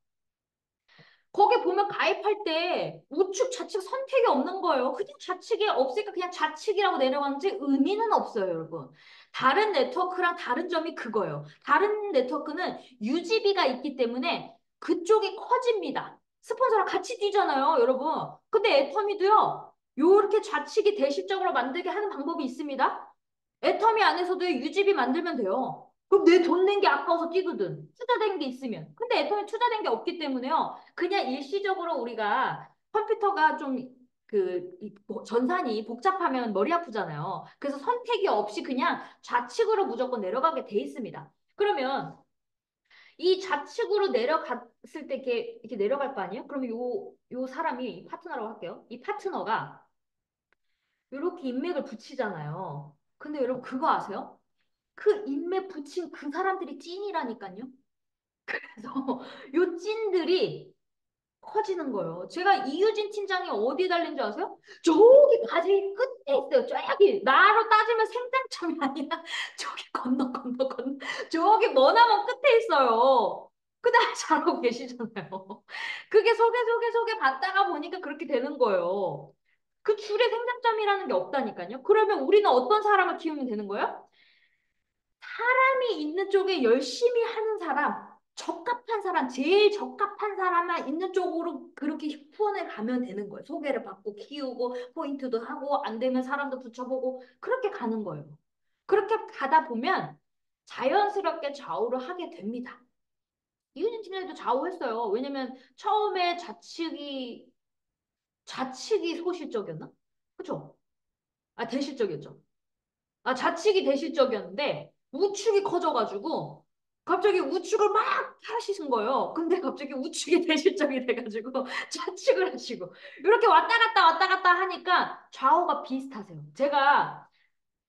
거기 보면 가입할 때 우측, 좌측 선택이 없는 거예요. 그냥 좌측이 없으니까 그냥 좌측이라고 내려가는지 의미는 없어요, 여러분. 다른 네트워크랑 다른 점이 그거예요. 다른 네트워크는 유지비가 있기 때문에 그쪽이 커집니다. 스폰서랑 같이 뛰잖아요, 여러분. 근데 애터미도요, 요렇게 좌측이 대실적으로 만들게 하는 방법이 있습니다. 애터미 안에서도 유지비 만들면 돼요. 그럼 내 돈 낸 게 아까워서 뛰거든. 투자된 게 있으면. 근데 애터미 투자된 게 없기 때문에요. 그냥 일시적으로 우리가 컴퓨터가 좀 전산이 복잡하면 머리 아프잖아요. 그래서 선택이 없이 그냥 좌측으로 무조건 내려가게 돼 있습니다. 그러면 이 좌측으로 내려갔을 때 이렇게 내려갈 거 아니에요? 그러면 요 사람이 파트너라고 할게요. 이 파트너가 이렇게 인맥을 붙이잖아요. 근데 여러분 그거 아세요? 그 인맥 붙인 그 사람들이 찐이라니까요. 그래서 요 찐들이 커지는 거예요. 제가 이유진 팀장이 어디에 달린 줄 아세요? 저기 바지 끝에 있어요. 저기 나로 따지면 생장점이 아니라 저기 건너 저기 머나먼 끝에 있어요. 근데 잘하고 계시잖아요. 그게 소개 받다가 보니까 그렇게 되는 거예요. 그 줄에 생장점이라는 게 없다니까요. 그러면 우리는 어떤 사람을 키우면 되는 거예요? 사람이 있는 쪽에 열심히 하는 사람, 적합한 사람, 제일 적합한 사람만 있는 쪽으로 그렇게 후원해 가면 되는 거예요. 소개를 받고 키우고 포인트도 하고 안 되면 사람도 붙여보고 그렇게 가는 거예요. 그렇게 가다 보면 자연스럽게 좌우를 하게 됩니다. 이유진 팀장도 좌우했어요. 왜냐면 처음에 좌측이 소실적이었나? 그죠? 아, 대실적이었죠. 아, 좌측이 대실적이었는데 우측이 커져가지고 갑자기 우측을 막 하시는 거예요. 근데 갑자기 우측이 대실적이 돼가지고 좌측을 하시고 이렇게 왔다 갔다 하니까 좌우가 비슷하세요. 제가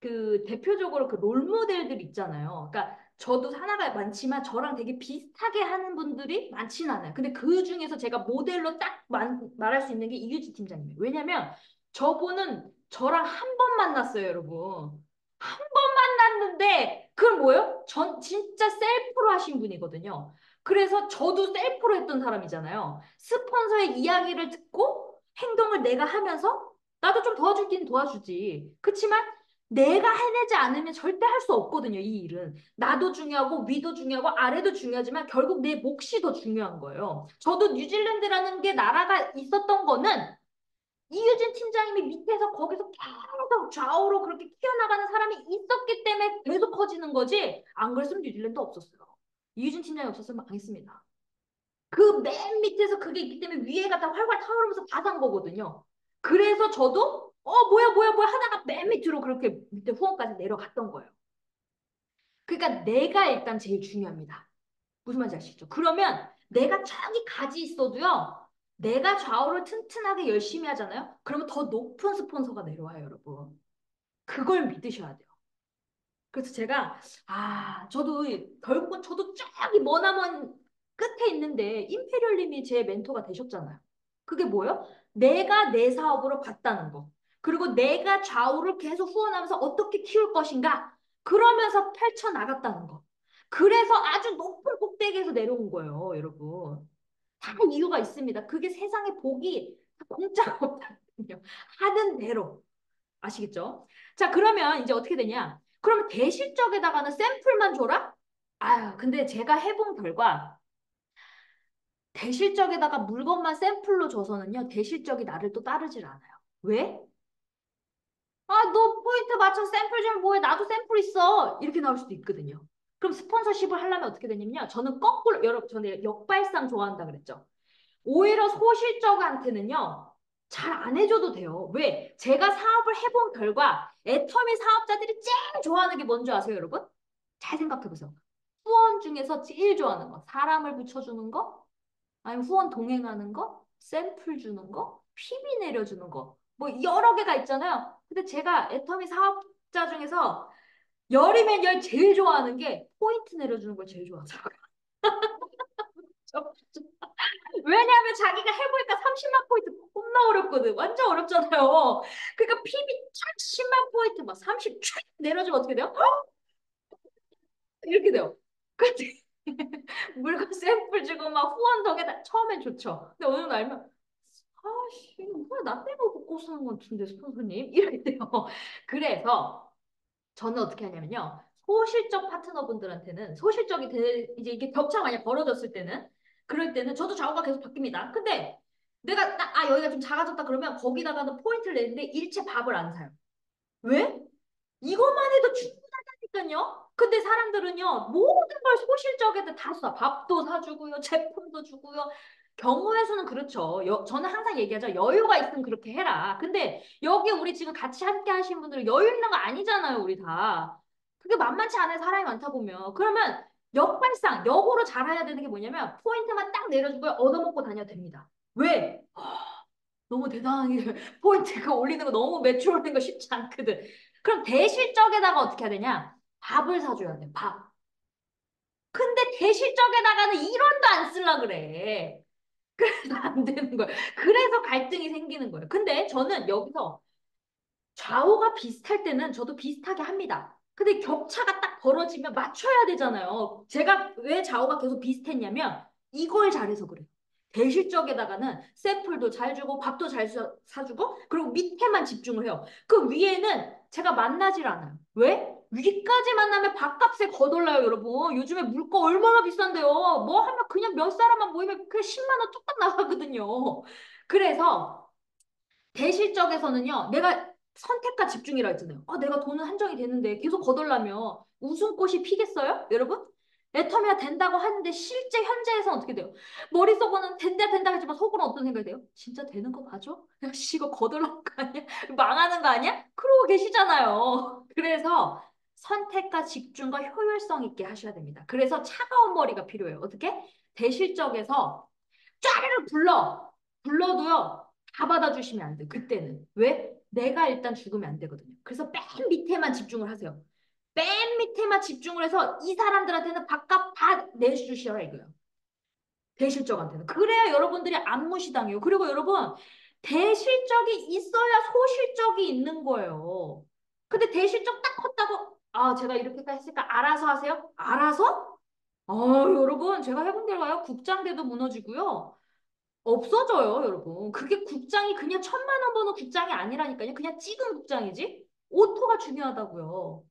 그 대표적으로 그 롤모델들 있잖아요. 그러니까 저도 하나가 많지만 저랑 되게 비슷하게 하는 분들이 많지는 않아요. 근데 그 중에서 제가 모델로 딱 말할 수 있는 게 이유지 팀장님이에요. 왜냐면 저분은 저랑 한 번 만났어요, 여러분. 한 번 만났는데 그건 뭐예요? 전 진짜 셀프로 하신 분이거든요. 그래서 저도 셀프로 했던 사람이잖아요. 스폰서의 이야기를 듣고 행동을 내가 하면서 나도 좀 도와주긴 도와주지. 그치만 내가 해내지 않으면 절대 할 수 없거든요, 이 일은. 나도 중요하고, 위도 중요하고, 아래도 중요하지만 결국 내 몫이 더 중요한 거예요. 저도 뉴질랜드라는 게 나라가 있었던 거는 이유진 팀장님이 밑에서 거기서 계속 좌우로 그렇게 키워나가는 사람이 있었기 때문에 계속 커지는 거지. 안 그랬으면 뉴질랜드 없었어요. 이유진 팀장이 없었으면 망했습니다. 그 맨 밑에서 그게 있기 때문에 위에가 다 활활 타오르면서 다 산 거거든요. 그래서 저도 뭐야 하다가 맨 밑으로 그렇게 밑에 후원까지 내려갔던 거예요. 그러니까 내가 일단 제일 중요합니다. 무슨 말인지 아시죠? 그러면 내가 저기 가지 있어도요. 내가 좌우를 튼튼하게 열심히 하잖아요. 그러면 더 높은 스폰서가 내려와요, 여러분. 그걸 믿으셔야 돼요. 그래서 제가 저도 결국은 저도 저기 머나먼 끝에 있는데 임페리얼님이 제 멘토가 되셨잖아요. 그게 뭐예요? 내가 내 사업으로 봤다는 거. 그리고 내가 좌우를 계속 후원하면서 어떻게 키울 것인가. 그러면서 펼쳐나갔다는 거. 그래서 아주 높은 꼭대기에서 내려온 거예요, 여러분. 다 이유가 있습니다. 그게 세상에 복이 공짜가 없거든요. 하는 대로. 아시겠죠? 자, 그러면 이제 어떻게 되냐? 그러면 대실적에다가는 샘플만 줘라? 아유, 근데 제가 해본 결과 대실적에다가 물건만 샘플로 줘서는요, 대실적이 나를 또 따르질 않아요. 왜? 너 포인트 맞춰 샘플 좀 뭐해? 나도 샘플 있어. 이렇게 나올 수도 있거든요. 그럼 스폰서십을 하려면 어떻게 되냐면요. 저는 거꾸로, 여러분, 저는 역발상 좋아한다 그랬죠. 오히려 소실적한테는요, 잘 안 해줘도 돼요. 왜? 제가 사업을 해본 결과 애터미 사업자들이 제일 좋아하는 게 뭔지 아세요, 여러분? 잘 생각해보세요. 후원 중에서 제일 좋아하는 거. 사람을 붙여주는 거? 아니면 후원 동행하는 거? 샘플 주는 거? PB 내려주는 거? 뭐 여러 개가 있잖아요. 근데 제가 애터미 사업자 중에서 열이면 열 제일 좋아하는 게 포인트 내려주는 걸 제일 좋아하더라고요. 왜냐하면 자기가 해보니까 30만 포인트 겁나 어렵거든. 완전 어렵잖아요. 그러니까 PB 쫙 10만 포인트 막 30 쫙 내려주면 어떻게 돼요? 이렇게 돼요. 근데 물건 샘플 주고 막 후원 덕에다 처음엔 좋죠. 근데 어느 날 알면 아씨 이거 뭐야 나 때문에 먹고 사는 건 같은데 스폰서님 이렇게 돼요. 그래서 저는 어떻게 하냐면요. 소실적 파트너분들한테는 이제 이게 격차가 만약 벌어졌을 때는 그럴 때는 저도 좌우가 계속 바뀝니다. 근데 내가 딱 여기가 좀 작아졌다 그러면 거기다가는 포인트를 내는데 일체 밥을 안 사요. 왜? 이것만 해도 충분하다니까요. 근데 사람들은요, 모든 걸 소실적에다 다 쏴. 밥도 사주고요, 제품도 주고요. 경우의 수는 그렇죠. 저는 항상 얘기하죠. 여유가 있으면 그렇게 해라. 근데 여기 우리 지금 같이 함께 하신 분들은 여유 있는 거 아니잖아요, 우리 다. 그게 만만치 않은 사람이 많다 보면. 그러면 역발상, 역으로 잘해야 되는 게 뭐냐면 포인트만 딱 내려주고요, 얻어먹고 다녀도 됩니다. 왜? 너무 대단한 게 포인트 그 올리는 거 너무 매출 올리는 거 쉽지 않거든. 그럼 대실적에다가 어떻게 해야 되냐? 밥을 사줘야 돼, 밥. 근데 대실적에다가는 1원도 안 쓸라 그래. 그래서 안 되는 거예요. 그래서 갈등이 생기는 거예요. 근데 저는 여기서 좌우가 비슷할 때는 저도 비슷하게 합니다. 근데 격차가 딱 벌어지면 맞춰야 되잖아요. 제가 왜 좌우가 계속 비슷했냐면 이걸 잘해서 그래요. 대실적에다가는 샘플도 잘 주고 밥도 잘 사주고 그리고 밑에만 집중을 해요. 그 위에는 제가 만나질 않아요. 왜? 위까지 만나면 밥값에 거덜나요, 여러분. 요즘에 물가 얼마나 비싼데요. 뭐 하면 그냥 몇 사람만 모이면 그냥 10만 원 뚝딱 나가거든요. 그래서 대실적에서는요, 내가 선택과 집중이라 했잖아요. 내가 돈은 한정이 되는데 계속 거덜나면 웃음꽃이 피겠어요? 여러분? 애터미가 된다고 하는데 실제 현재에서는 어떻게 돼요? 머릿속으로는 된다 된다 하지만 속으로는 어떤 생각이 돼요? 진짜 되는 거 맞아? 야, 씨, 이거 거덜날 거 아니야? 망하는 거 아니야? 그러고 계시잖아요. 그래서 선택과 집중과 효율성 있게 하셔야 됩니다. 그래서 차가운 머리가 필요해요. 어떻게? 대실적에서 짜르르 불러도요. 다 받아주시면 안 돼. 그때는. 왜? 내가 일단 죽으면 안 되거든요. 그래서 맨 밑에만 집중을 하세요. 맨 밑에만 집중을 해서 이 사람들한테는 밥값 다 내주시라 이거예요. 대실적한테는. 그래야 여러분들이 안 무시당해요. 그리고 여러분, 대실적이 있어야 소실적이 있는 거예요. 근데 대실적 딱 컸다고, 제가 이렇게까지 했으니까 알아서 하세요? 알아서? 여러분, 제가 해본 결과요. 국장대도 무너지고요. 없어져요, 여러분. 그게 국장이 그냥 1,000만 원 버는 국장이 아니라니까요. 그냥 찍은 국장이지. 오토가 중요하다고요.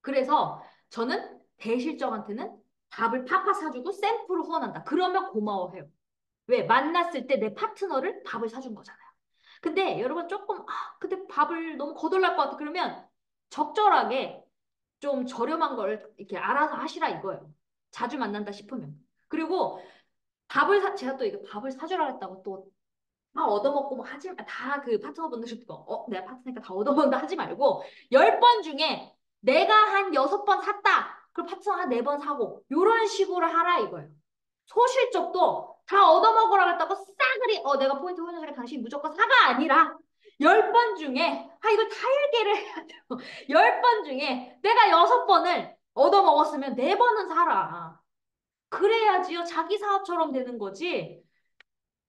그래서 저는 대실적한테는 밥을 팍팍 사주고 샘플을 후원한다. 그러면 고마워해요. 왜? 만났을 때 내 파트너를 밥을 사준 거잖아요. 근데 여러분 조금, 근데 밥을 너무 거덜날 것 같아. 그러면 적절하게 좀 저렴한 걸 이렇게 알아서 하시라 이거예요. 자주 만난다 싶으면. 그리고 제가 또 이거 밥을 사주라 했다고 또 다 얻어먹고 뭐 하지, 다 그 파트너분들 거, 내가 파트너니까 다 얻어먹는다 하지 말고, 10번 중에 내가 한 6번 샀다. 그럼 파트너 한 4번 사고, 요런 식으로 하라 이거예요. 소실적도 다 얻어먹으라 했다고 싸그리, 내가 포인트 후원자를 당신 무조건 사가 아니라, 10번 중에, 이걸 타일계를 해야 돼요. 10번 중에 내가 6번을 얻어먹었으면 4번은 사라. 그래야지요. 자기 사업처럼 되는 거지.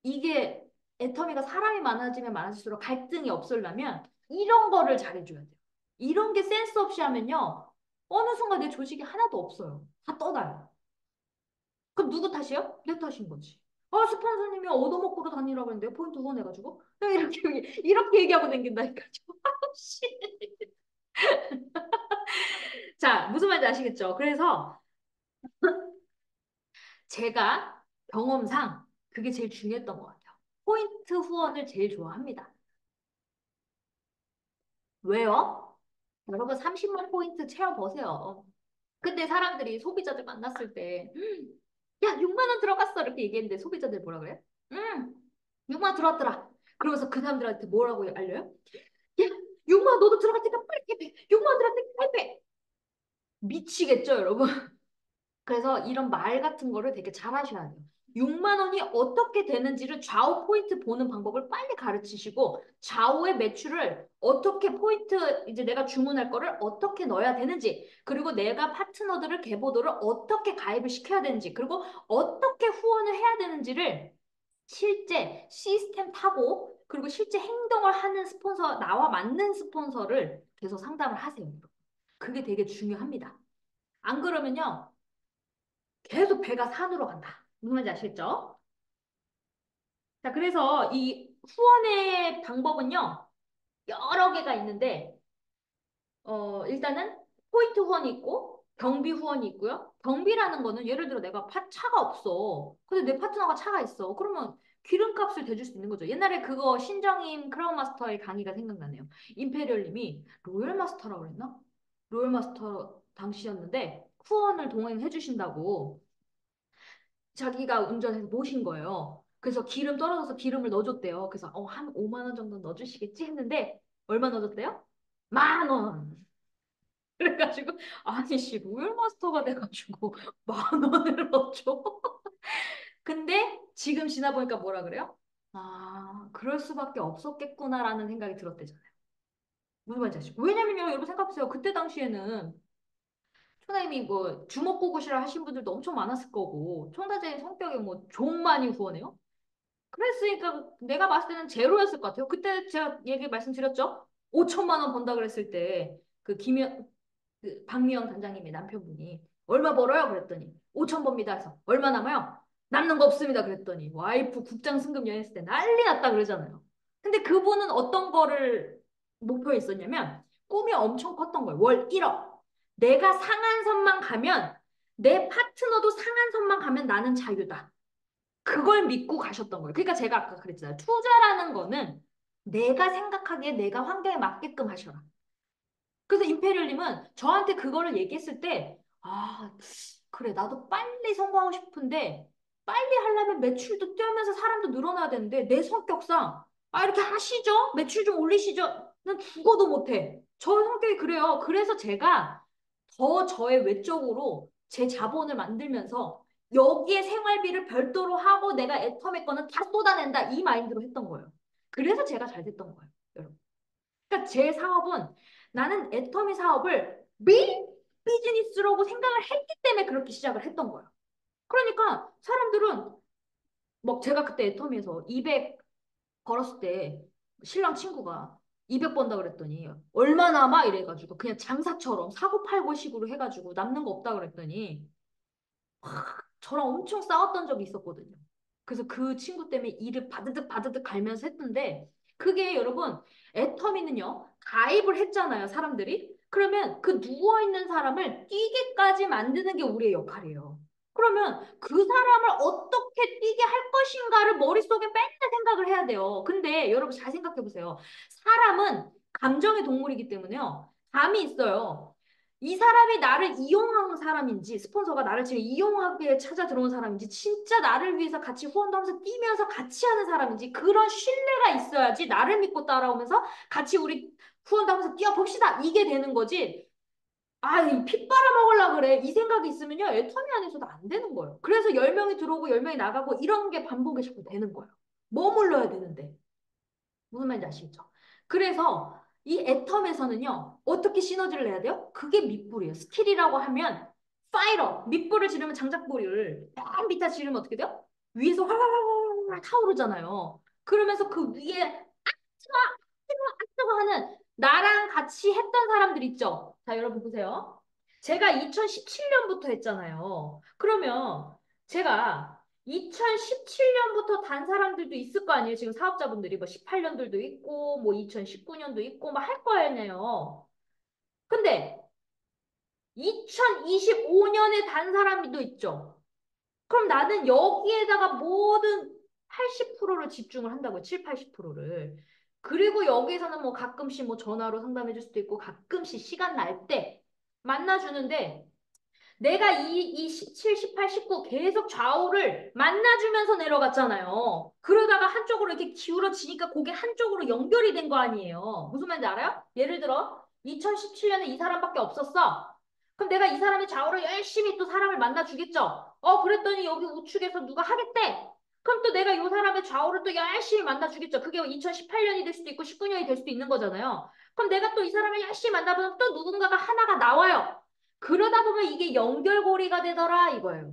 이게 애터미가 사람이 많아지면 많아질수록 갈등이 없으려면 이런 거를 잘해줘야 돼요. 이런 게 센스 없이 하면요. 어느 순간 내 조직이 하나도 없어요. 다 떠나요. 그럼 누구 탓이에요? 내 탓인 거지. 스폰서님이 얻어먹고 다니라고 했는데 포인트 후원해가지고 이렇게 얘기하고 다닌다니까요. 씨. 자, 무슨 말인지 아시겠죠? 그래서 제가 경험상 그게 제일 중요했던 것 같아요. 포인트 후원을 제일 좋아합니다. 왜요? 여러분 30만 포인트 채워보세요. 근데 사람들이 소비자들 만났을 때, 야, 6만 원 들어갔어. 이렇게 얘기했는데 소비자들 뭐라 그래요? 6만 원 들어왔더라. 그러면서 그 사람들한테 뭐라고 알려요? 야, 6만 원 너도 들어갈 테니까 빨리 개패. 6만 원 들어갈 테니까 빨리 빼. 미치겠죠, 여러분? 그래서 이런 말 같은 거를 되게 잘 하셔야 돼요. 6만 원이 어떻게 되는지를 좌우 포인트 보는 방법을 빨리 가르치시고 좌우의 매출을 어떻게 포인트 이제 내가 주문할 거를 어떻게 넣어야 되는지 그리고 내가 파트너들을 계보도를 어떻게 가입을 시켜야 되는지 그리고 어떻게 후원을 해야 되는지를 실제 시스템 타고 그리고 실제 행동을 하는 스폰서 나와 맞는 스폰서를 계속 상담을 하세요. 그게 되게 중요합니다. 안 그러면요. 계속 배가 산으로 간다. 무슨 말인지 아시겠죠? 자, 그래서 이 후원의 방법은요, 여러 개가 있는데, 일단은 포인트 후원이 있고, 경비 후원이 있고요. 경비라는 거는 예를 들어 내가 차가 없어. 근데 내 파트너가 차가 있어. 그러면 기름값을 대줄 수 있는 거죠. 옛날에 그거 신정임 크라운 마스터의 강의가 생각나네요. 임페리얼님이 로열 마스터라고 그랬나? 로열 마스터 당시였는데 후원을 동행해 주신다고 자기가 운전해서 모신 거예요. 그래서 기름 떨어져서 기름을 넣어줬대요. 그래서 한 5만 원 정도 넣어주시겠지 했는데 얼마 넣어줬대요? 10,000원. 그래가지고 아니 씨 로열 마스터가 돼가지고 10,000원을 넣어줘. 근데 지금 지나보니까 뭐라 그래요? 그럴 수밖에 없었겠구나라는 생각이 들었대잖아요. 무슨 말인지 아시죠? 왜냐면요, 여러분 생각해보세요. 그때 당시에는 총장님이 뭐 주먹구구시라 하신 분들도 엄청 많았을 거고 총장님 성격이 뭐 종 많이 후원해요? 그랬으니까 내가 봤을 때는 제로였을 것 같아요. 그때 제가 얘기 말씀드렸죠? 5천만 원 번다 그랬을 때 그 김현 그 박미영 단장님의 남편분이 얼마 벌어요? 그랬더니 5천 법니다 해서 얼마 남아요? 남는 거 없습니다 그랬더니 와이프 국장 승급 여행했을 때 난리 났다 그러잖아요. 근데 그분은 어떤 거를 목표에 있었냐면 꿈이 엄청 컸던 거예요. 월 1억. 내가 상한선만 가면 내 파트너도 상한선만 가면 나는 자유다. 그걸 믿고 가셨던 거예요. 그러니까 제가 아까 그랬잖아요. 투자라는 거는 내가 생각하기에 내가 환경에 맞게끔 하셔라. 그래서 임페리얼님은 저한테 그거를 얘기했을 때, 아, 그래, 나도 빨리 성공하고 싶은데, 빨리 하려면 매출도 뛰면서 사람도 늘어나야 되는데, 내 성격상, 아, 이렇게 하시죠? 매출 좀 올리시죠? 난 죽어도 못해. 저 성격이 그래요. 그래서 제가 더 저의 외적으로 제 자본을 만들면서, 여기에 생활비를 별도로 하고 내가 애텀의 거는 다 쏟아낸다. 이 마인드로 했던 거예요. 그래서 제가 잘 됐던 거예요, 여러분. 그러니까 제 사업은 나는 애터미 사업을 비즈니스라고 생각을 했기 때문에 그렇게 시작을 했던 거예요. 그러니까 사람들은 뭐 제가 그때 애터미에서 200 벌었을 때 신랑 친구가 200 번다 그랬더니 얼마나 막 이래가지고 그냥 장사처럼 사고팔고 식으로 해가지고 남는 거 없다 그랬더니 저랑 엄청 싸웠던 적이 있었거든요. 그래서 그 친구 때문에 일을 바드득 바드득 갈면서 했는데 그게 여러분 애터미는요 가입을 했잖아요 사람들이. 그러면 그 누워있는 사람을 뛰게까지 만드는 게 우리의 역할이에요. 그러면 그 사람을 어떻게 뛰게 할 것인가를 머릿속에 맨날 생각을 해야 돼요. 근데 여러분 잘 생각해 보세요. 사람은 감정의 동물이기 때문에요. 감이 있어요. 이 사람이 나를 이용하는 사람인지, 스폰서가 나를 지금 이용하기에 찾아 들어온 사람인지, 진짜 나를 위해서 같이 후원도 하면서 뛰면서 같이 하는 사람인지, 그런 신뢰가 있어야지 나를 믿고 따라오면서 같이 우리 후원도 하면서 뛰어봅시다. 이게 되는 거지. 아, 이피 빨아먹으려 그래. 이 생각이 있으면요, 애터미 안에서도 안 되는 거예요. 그래서 10명이 들어오고 10명이 나가고 이런 게 반복이 자꾸 되는 거예요. 머물러야 되는데. 무슨 말인지 아시겠죠? 그래서 이 애텀에서는요, 어떻게 시너지를 내야 돼요? 그게 밑불이에요. 스킬이라고 하면, 파이러, 밑불을 지르면 장작불을 맨 밑에 지르면 어떻게 돼요? 위에서 활활활활 타오르잖아요. 그러면서 그 위에 악뜨거, 악뜨거, 악뜨거 하는 나랑 같이 했던 사람들 있죠? 자, 여러분 보세요. 제가 2017년부터 했잖아요. 그러면 제가 2017년부터 단 사람들도 있을 거 아니에요. 지금 사업자분들이 뭐 18년들도 있고 뭐 2019년도 있고 막 할 거예요. 근데 2025년에 단 사람도 있죠. 그럼 나는 여기에다가 모든 80%를 집중을 한다고요. 7, 80%를. 그리고 여기에서는 뭐 가끔씩 뭐 전화로 상담해 줄 수도 있고 가끔씩 시간 날 때 만나주는데 내가 이 17, 18, 19 계속 좌우를 만나주면서 내려갔잖아요. 그러다가 한쪽으로 이렇게 기울어지니까 그게 한쪽으로 연결이 된 거 아니에요. 무슨 말인지 알아요? 예를 들어 2017년에 이 사람밖에 없었어. 그럼 내가 이 사람의 좌우를 열심히 또 사람을 만나주겠죠. 그랬더니 여기 우측에서 누가 하겠대. 그럼 또 내가 이 사람의 좌우를 또 열심히 만나주겠죠. 그게 2018년이 될 수도 있고 19년이 될 수도 있는 거잖아요. 그럼 내가 또 이 사람을 열심히 만나보면 또 누군가가 하나가 나와요. 그러다 보면 이게 연결고리가 되더라 이거예요.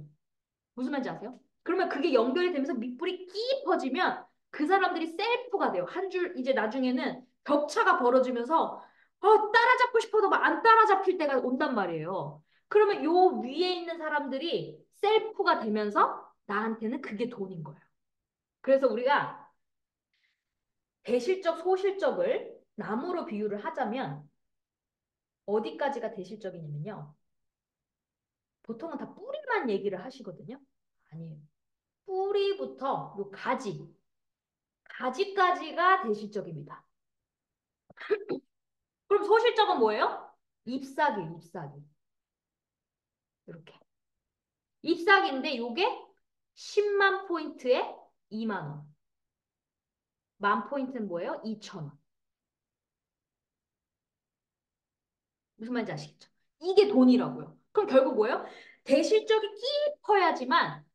무슨 말인지 아세요? 그러면 그게 연결이 되면서 밑불이 끼 퍼지면 그 사람들이 셀프가 돼요. 한 줄 이제 나중에는 격차가 벌어지면서 따라잡고 싶어도 막 안 따라잡힐 때가 온단 말이에요. 그러면 요 위에 있는 사람들이 셀프가 되면서 나한테는 그게 돈인 거예요. 그래서 우리가 대실적, 소실적을 나무로 비유를 하자면 어디까지가 대실적이냐면요. 보통은 다 뿌리만 얘기를 하시거든요. 아니에요. 뿌리부터 요 가지, 가지까지가 대실적입니다. 그럼 소실적은 뭐예요? 잎사귀, 잎사귀. 이렇게. 잎사귀인데 요게 10만 포인트에 2만 원. 만 포인트는 뭐예요? 2천 원. 무슨 말인지 아시겠죠? 이게 돈이라고요. 그럼 결국 뭐예요? 대실적이 깊어야지만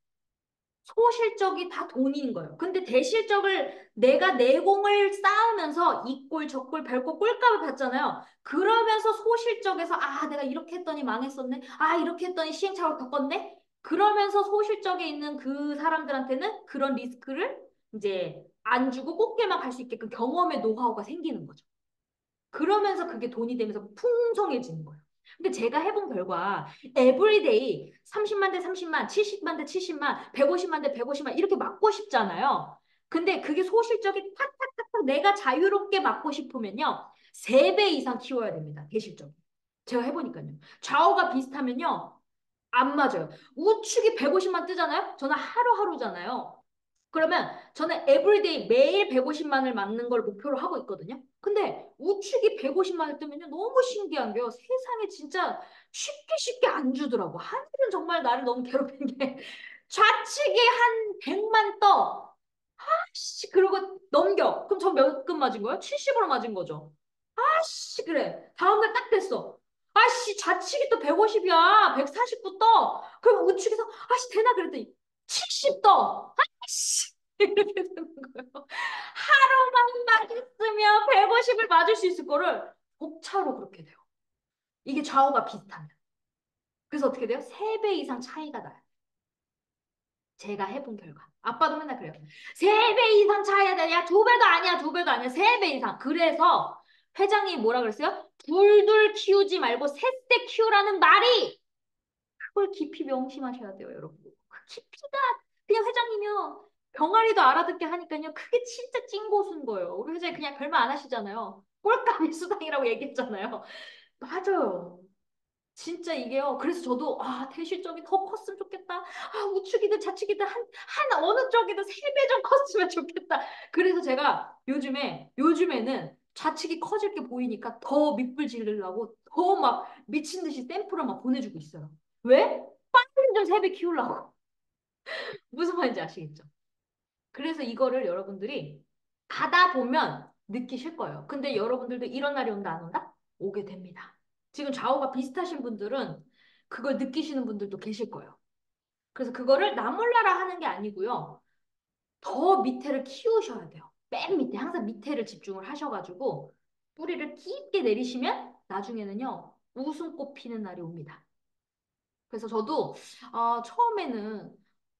소실적이 다 돈인 거예요. 근데 대실적을 내가 내공을 쌓으면서 이 꼴, 저 꼴, 별꼴 꼴값을 받잖아요. 그러면서 소실적에서 아, 내가 이렇게 했더니 망했었네. 아, 이렇게 했더니 시행착오를 겪었네. 그러면서 소실적에 있는 그 사람들한테는 그런 리스크를 이제 안 주고 꽃게만 갈 수 있게끔 경험의 노하우가 생기는 거죠. 그러면서 그게 돈이 되면서 풍성해지는 거예요. 근데 제가 해본 결과 에브리데이 30만 대 30만, 70만 대 70만, 150만 대 150만 이렇게 맞고 싶잖아요. 근데 그게 소실적이 탁탁탁탁 내가 자유롭게 맞고 싶으면요. 3배 이상 키워야 됩니다. 대실적. 제가 해보니까요. 좌우가 비슷하면요. 안 맞아요. 우측이 150만 뜨잖아요. 저는 하루하루잖아요. 그러면 저는 에브리데이 매일 150만을 맞는 걸 목표로 하고 있거든요. 근데 우측이 150만을 뜨면요. 너무 신기한 게요. 세상에 진짜 쉽게 쉽게 안 주더라고. 하늘은 정말 나를 너무 괴롭힌 게 좌측이 한 100만 떠. 아씨 그러고 넘겨. 그럼 저 몇 금 맞은 거예요? 70으로 맞은 거죠. 아씨 그래. 다음날 딱 됐어. 아씨 좌측이 또 150이야. 149 떠. 그럼 우측에서 아씨 되나 그랬더니 70 떠. 아씨 이렇게 되는 거예요. 하루만 맞았으면 150을 맞을 수 있을 거를 복차로 그렇게 돼요. 이게 좌우가 비슷하면. 그래서 어떻게 돼요? 3배 이상 차이가 나요. 제가 해본 결과. 아빠도 맨날 그래요. 3배 이상 차이야 돼. 야, 2배도 아니야, 2배도 아니야. 3배 이상. 그래서 회장이 뭐라 그랬어요? 둘둘 키우지 말고 셋째 키우라는 말이 그걸 깊이 명심하셔야 돼요, 여러분. 그 깊이가 그냥 회장님이요. 병아리도 알아듣게 하니까요. 그게 진짜 찐고수인 거예요. 우리 회장님 그냥 별말 안 하시잖아요. 꼴값이 수당이라고 얘기했잖아요. 맞아요. 진짜 이게요. 그래서 저도 아 대실적이 더 컸으면 좋겠다. 아 우측이든 좌측이든 한 어느 쪽이든 3배 좀 컸으면 좋겠다. 그래서 제가 요즘에는 좌측이 커질 게 보이니까 더 밑불 지르려고 더 막 미친 듯이 샘플을 막 보내주고 있어요. 왜? 빨리 좀 3배 키우려고. 무슨 말인지 아시겠죠? 그래서 이거를 여러분들이 가다 보면 느끼실 거예요. 근데 여러분들도 이런 날이 온다 안 온다? 오게 됩니다. 지금 좌우가 비슷하신 분들은 그걸 느끼시는 분들도 계실 거예요. 그래서 그거를 나 몰라라 하는 게 아니고요. 더 밑에를 키우셔야 돼요. 맨 밑에 항상 밑에를 집중을 하셔가지고 뿌리를 깊게 내리시면 나중에는요. 웃음꽃 피는 날이 옵니다. 그래서 저도 처음에는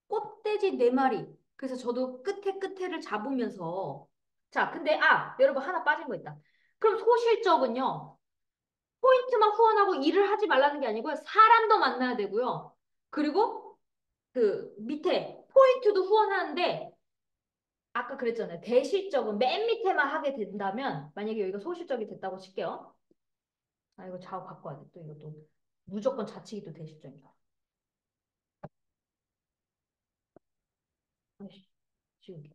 꽃돼지 4마리. 그래서 저도 끝에 끝에를 잡으면서 자, 근데 여러분 하나 빠진 거 있다. 그럼 소실적은요. 포인트만 후원하고 일을 하지 말라는 게 아니고요. 사람도 만나야 되고요. 그리고 그 밑에 포인트도 후원하는데 아까 그랬잖아요. 대실적은 맨 밑에만 하게 된다면 만약에 여기가 소실적이 됐다고 칠게요. 이거 좌우 바꿔야 돼. 또 이것도 무조건 좌측이 또 대실적인 줄 알아. 아이씨, 지우개.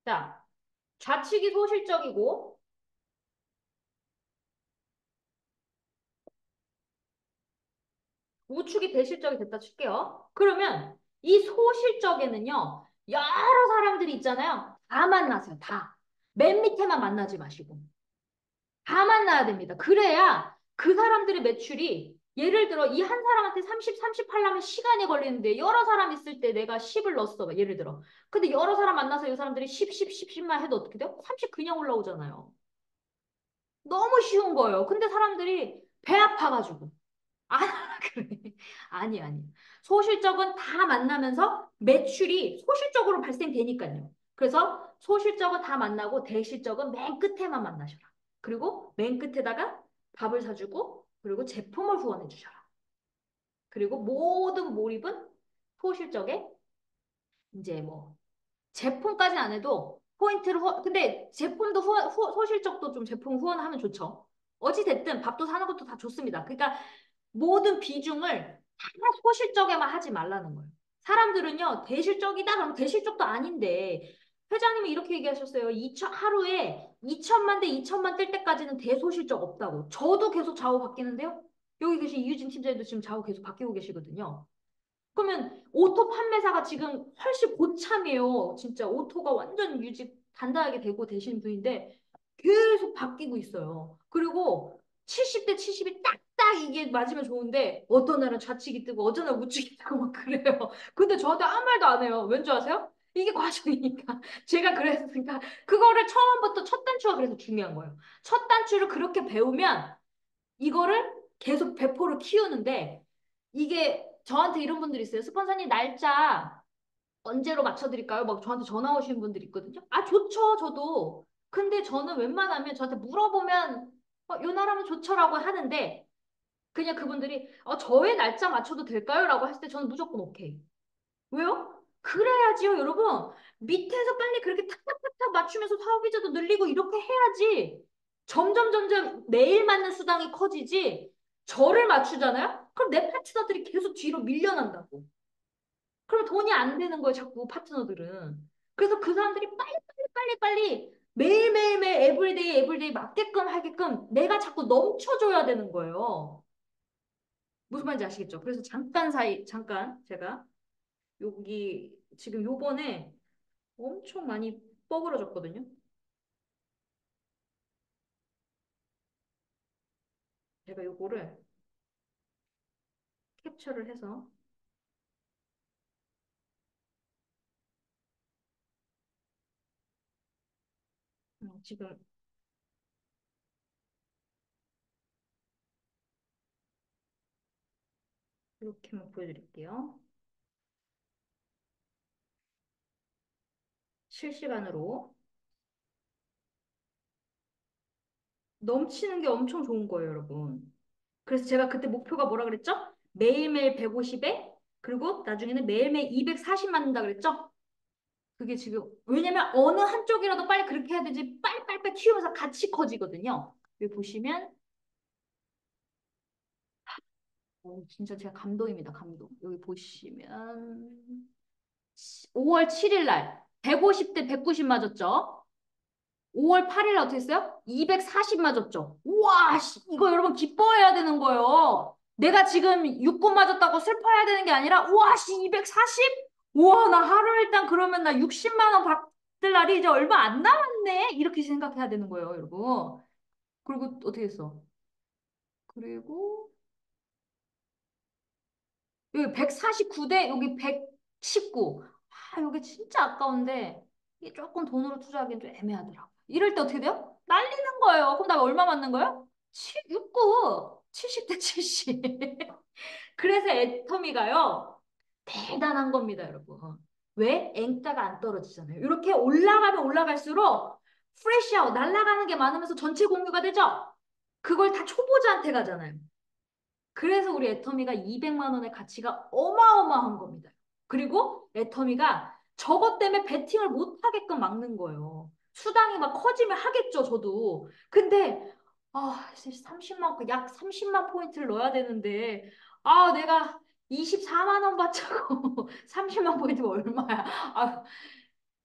자, 좌측이 소실적이고 우측이 대실적이 됐다 칠게요. 그러면 이 소실적에는요. 여러 사람들이 있잖아요. 다 만나세요. 다. 맨 밑에만 만나지 마시고. 다 만나야 됩니다. 그래야 그 사람들의 매출이 예를 들어 이 한 사람한테 30, 30 하려면 시간이 걸리는데 여러 사람 있을 때 내가 10을 넣었어. 예를 들어. 근데 여러 사람 만나서 이 사람들이 10, 10, 10, 10만 해도 어떻게 돼요? 30 그냥 올라오잖아요. 너무 쉬운 거예요. 근데 사람들이 배 아파가지고. 아, 그래. 아니, 아니. 소실적은 다 만나면서 매출이 소실적으로 발생되니까요. 그래서 소실적은 다 만나고 대실적은 맨 끝에만 만나셔라. 그리고 맨 끝에다가 밥을 사주고 그리고 제품을 후원해 주셔라. 그리고 모든 몰입은 소실적에 이제 뭐 제품까지 안 해도 포인트를 근데 제품도 소실적도 좀 제품 후원하면 좋죠. 어찌 됐든 밥도 사는 것도 다 좋습니다. 그러니까 모든 비중을 다 소실적에만 하지 말라는 거예요. 사람들은요, 대실적이다 그러면 대실적도 아닌데 회장님이 이렇게 얘기하셨어요. 하루에 2천만 대 2천만 뜰 때까지는 대소실적 없다고. 저도 계속 좌우 바뀌는데요. 여기 계신 이유진 팀장님도 지금 좌우 계속 바뀌고 계시거든요. 그러면 오토 판매사가 지금 훨씬 고참이에요. 진짜 오토가 완전 유지 단단하게 되고 되신 분인데 계속 바뀌고 있어요. 그리고 70대 70이 딱딱 이게 맞으면 좋은데 어떤 날은 좌측이 뜨고 어떤 날은 우측이 뜨고 막 그래요. 근데 저한테 아무 말도 안 해요. 왠지 아세요? 이게 과정이니까. 제가 그랬으니까 그거를 처음부터 첫 단추가 그래서 중요한 거예요. 첫 단추를 그렇게 배우면 이거를 계속 배포를 키우는데 이게 저한테 이런 분들이 있어요. 스폰서님 날짜 언제로 맞춰드릴까요? 막 저한테 전화 오시는 분들이 있거든요. 아, 좋죠, 저도. 근데 저는 웬만하면 저한테 물어보면 요 나라면 좋죠라고 하는데 그냥 그분들이 저의 날짜 맞춰도 될까요? 라고 했을 때 저는 무조건 오케이. 왜요? 그래야지요, 여러분. 밑에서 빨리 그렇게 탁탁탁탁 맞추면서 사업이자도 늘리고 이렇게 해야지. 점점 매일 맞는 수당이 커지지. 저를 맞추잖아요? 그럼 내 파트너들이 계속 뒤로 밀려난다고. 그럼 돈이 안 되는 거예요, 자꾸 파트너들은. 그래서 그 사람들이 빨리 매일매일 에브리데이 맞게끔 하게끔 내가 자꾸 넘쳐줘야 되는 거예요. 무슨 말인지 아시겠죠? 그래서 잠깐 제가 여기 지금 요번에 엄청 많이 뻐그러졌거든요. 제가 요거를 캡처를 해서 지금 이렇게만 보여드릴게요. 실시간으로 넘치는 게 엄청 좋은 거예요, 여러분. 그래서 제가 그때 목표가 뭐라 그랬죠? 매일매일 150에 그리고 나중에는 매일매일 240 맞는다 그랬죠? 그게 지금 왜냐면 어느 한쪽이라도 빨리 그렇게 해야 되지 빨리빨리 키우면서 같이 커지거든요. 여기 보시면 진짜 제가 감동입니다. 감동. 여기 보시면 5월 7일 날 150 대 190 맞았죠? 5월 8일 날 어떻게 했어요? 240 맞았죠? 우와, 이거 여러분 기뻐해야 되는 거예요. 내가 지금 6군 맞았다고 슬퍼해야 되는 게 아니라 우와, 240? 우와, 나 하루 일단 그러면 나 60만 원 받을 날이 이제 얼마 안 남았네. 이렇게 생각해야 되는 거예요, 여러분. 그리고 어떻게 했어? 그리고 여기 149대 여기 119. 아, 여기 진짜 아까운데 이게 조금 돈으로 투자하기엔 좀 애매하더라고. 이럴 때 어떻게 돼요? 날리는 거예요. 그럼 나 얼마 맞는 거예요? 69. 70대 70. 그래서 애터미가요. 대단한 겁니다, 여러분. 왜? 앵따가 안 떨어지잖아요. 이렇게 올라가면 올라갈수록 프레시아웃 날아가는 게 많으면서 전체 공유가 되죠? 그걸 다 초보자한테 가잖아요. 그래서 우리 애터미가 200만 원의 가치가 어마어마한 겁니다. 그리고 애터미가 저것 때문에 베팅을 못 하게끔 막는 거예요. 수당이 막 커지면 하겠죠, 저도. 근데 30만, 약 30만 포인트를 넣어야 되는데 내가 24만 원 받자고 30만 포인트가 얼마야? 아,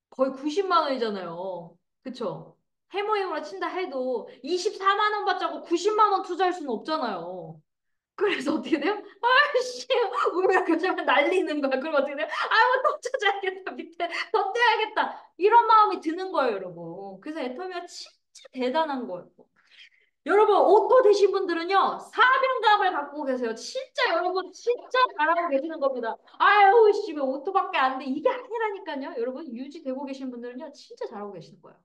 거의 90만 원이잖아요. 그쵸? 해모임으로 친다 해도 24만 원 받자고 90만 원 투자할 수는 없잖아요. 그래서 어떻게 돼요? 아이씨, 우리가 교재만 날리는 거야. 그럼 어떻게 돼요? 더 찾아야겠다. 밑에 더 떼야겠다. 이런 마음이 드는 거예요, 여러분. 그래서 애터미가 진짜 대단한 거예요. 여러분, 오토 되신 분들은요, 사명감을 갖고 계세요. 진짜 여러분, 진짜 잘하고 계시는 겁니다. 아유, 씨, 왜 오토밖에 안 돼? 이게 아니라니까요. 여러분, 유지되고 계신 분들은요, 진짜 잘하고 계시는 거예요.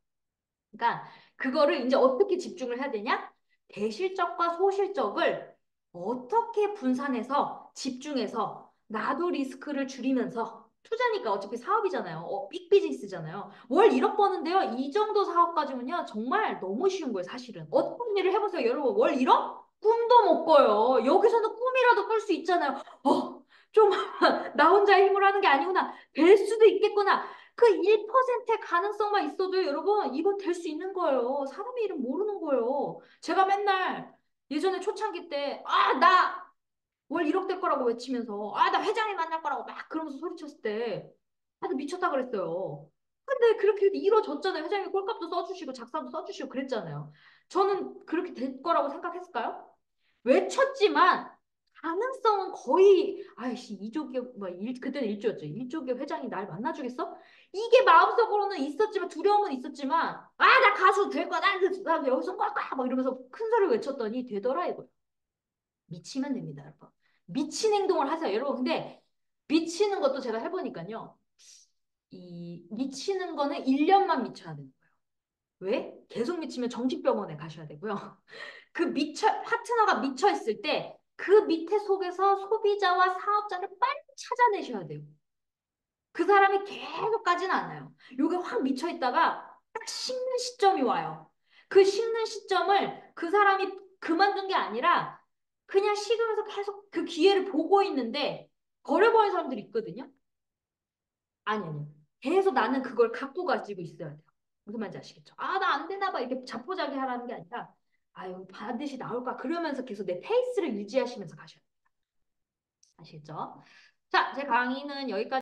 그러니까 그거를 이제 어떻게 집중을 해야 되냐? 대실적과 소실적을 어떻게 분산해서 집중해서 나도 리스크를 줄이면서 투자니까 어차피 사업이잖아요. 빅비즈니스잖아요. 월 1억 버는데요. 이 정도 사업 가지면요. 정말 너무 쉬운 거예요, 사실은. 어떤 일을 해보세요, 여러분. 월 1억? 꿈도 못 꿔요. 여기서는 꿈이라도 꿀 수 있잖아요. 좀 나 혼자 힘으로 하는 게 아니구나. 될 수도 있겠구나. 그 1%의 가능성만 있어도 여러분 이거 될 수 있는 거예요. 사람의 이름 모르는 거예요. 제가 맨날 예전에 초창기 때 나 월 1억 될 거라고 외치면서 나 회장이 만날 거라고 막 그러면서 소리쳤을 때 다들 미쳤다 그랬어요. 근데 그렇게 이루어졌잖아요. 회장이 꼴값도 써주시고 작사도 써주시고 그랬잖아요. 저는 그렇게 될 거라고 생각했을까요? 외쳤지만 가능성은 거의 아이씨 이조기업 그때는 일조였죠. 일조기업 회장이 날 만나주겠어? 이게 마음속으로는 있었지만 두려움은 있었지만 아 나 가수 될 거야 나 여기서 꽉꽉 막 이러면서 큰 소리를 외쳤더니 되더라 이거야. 미치면 됩니다 여러분. 미친 행동을 하세요 여러분. 근데 미치는 것도 제가 해보니까요. 이 미치는 거는 1년만 미쳐야 되는 거예요. 왜? 계속 미치면 정신병원에 가셔야 되고요. 그 파트너가 미쳐 있을 때 그 밑에 속에서 소비자와 사업자를 빨리 찾아내셔야 돼요. 그 사람이 계속 가지는 않아요. 요게 확 미쳐 있다가 딱 식는 시점이 와요. 그 식는 시점을 그 사람이 그만둔 게 아니라 그냥 식으면서 계속 그 기회를 보고 있는데 버려버린 사람들이 있거든요. 아니. 계속 나는 그걸 갖고 가지고 있어야 돼요. 무슨 말인지 아시겠죠? 아, 나 안 되나 봐. 이렇게 자포자기 하라는 게 아니라, 아유, 반드시 나올까? 그러면서 계속 내 페이스를 유지하시면서 가셔야 돼요. 아시겠죠? 자, 제 강의는 여기까지.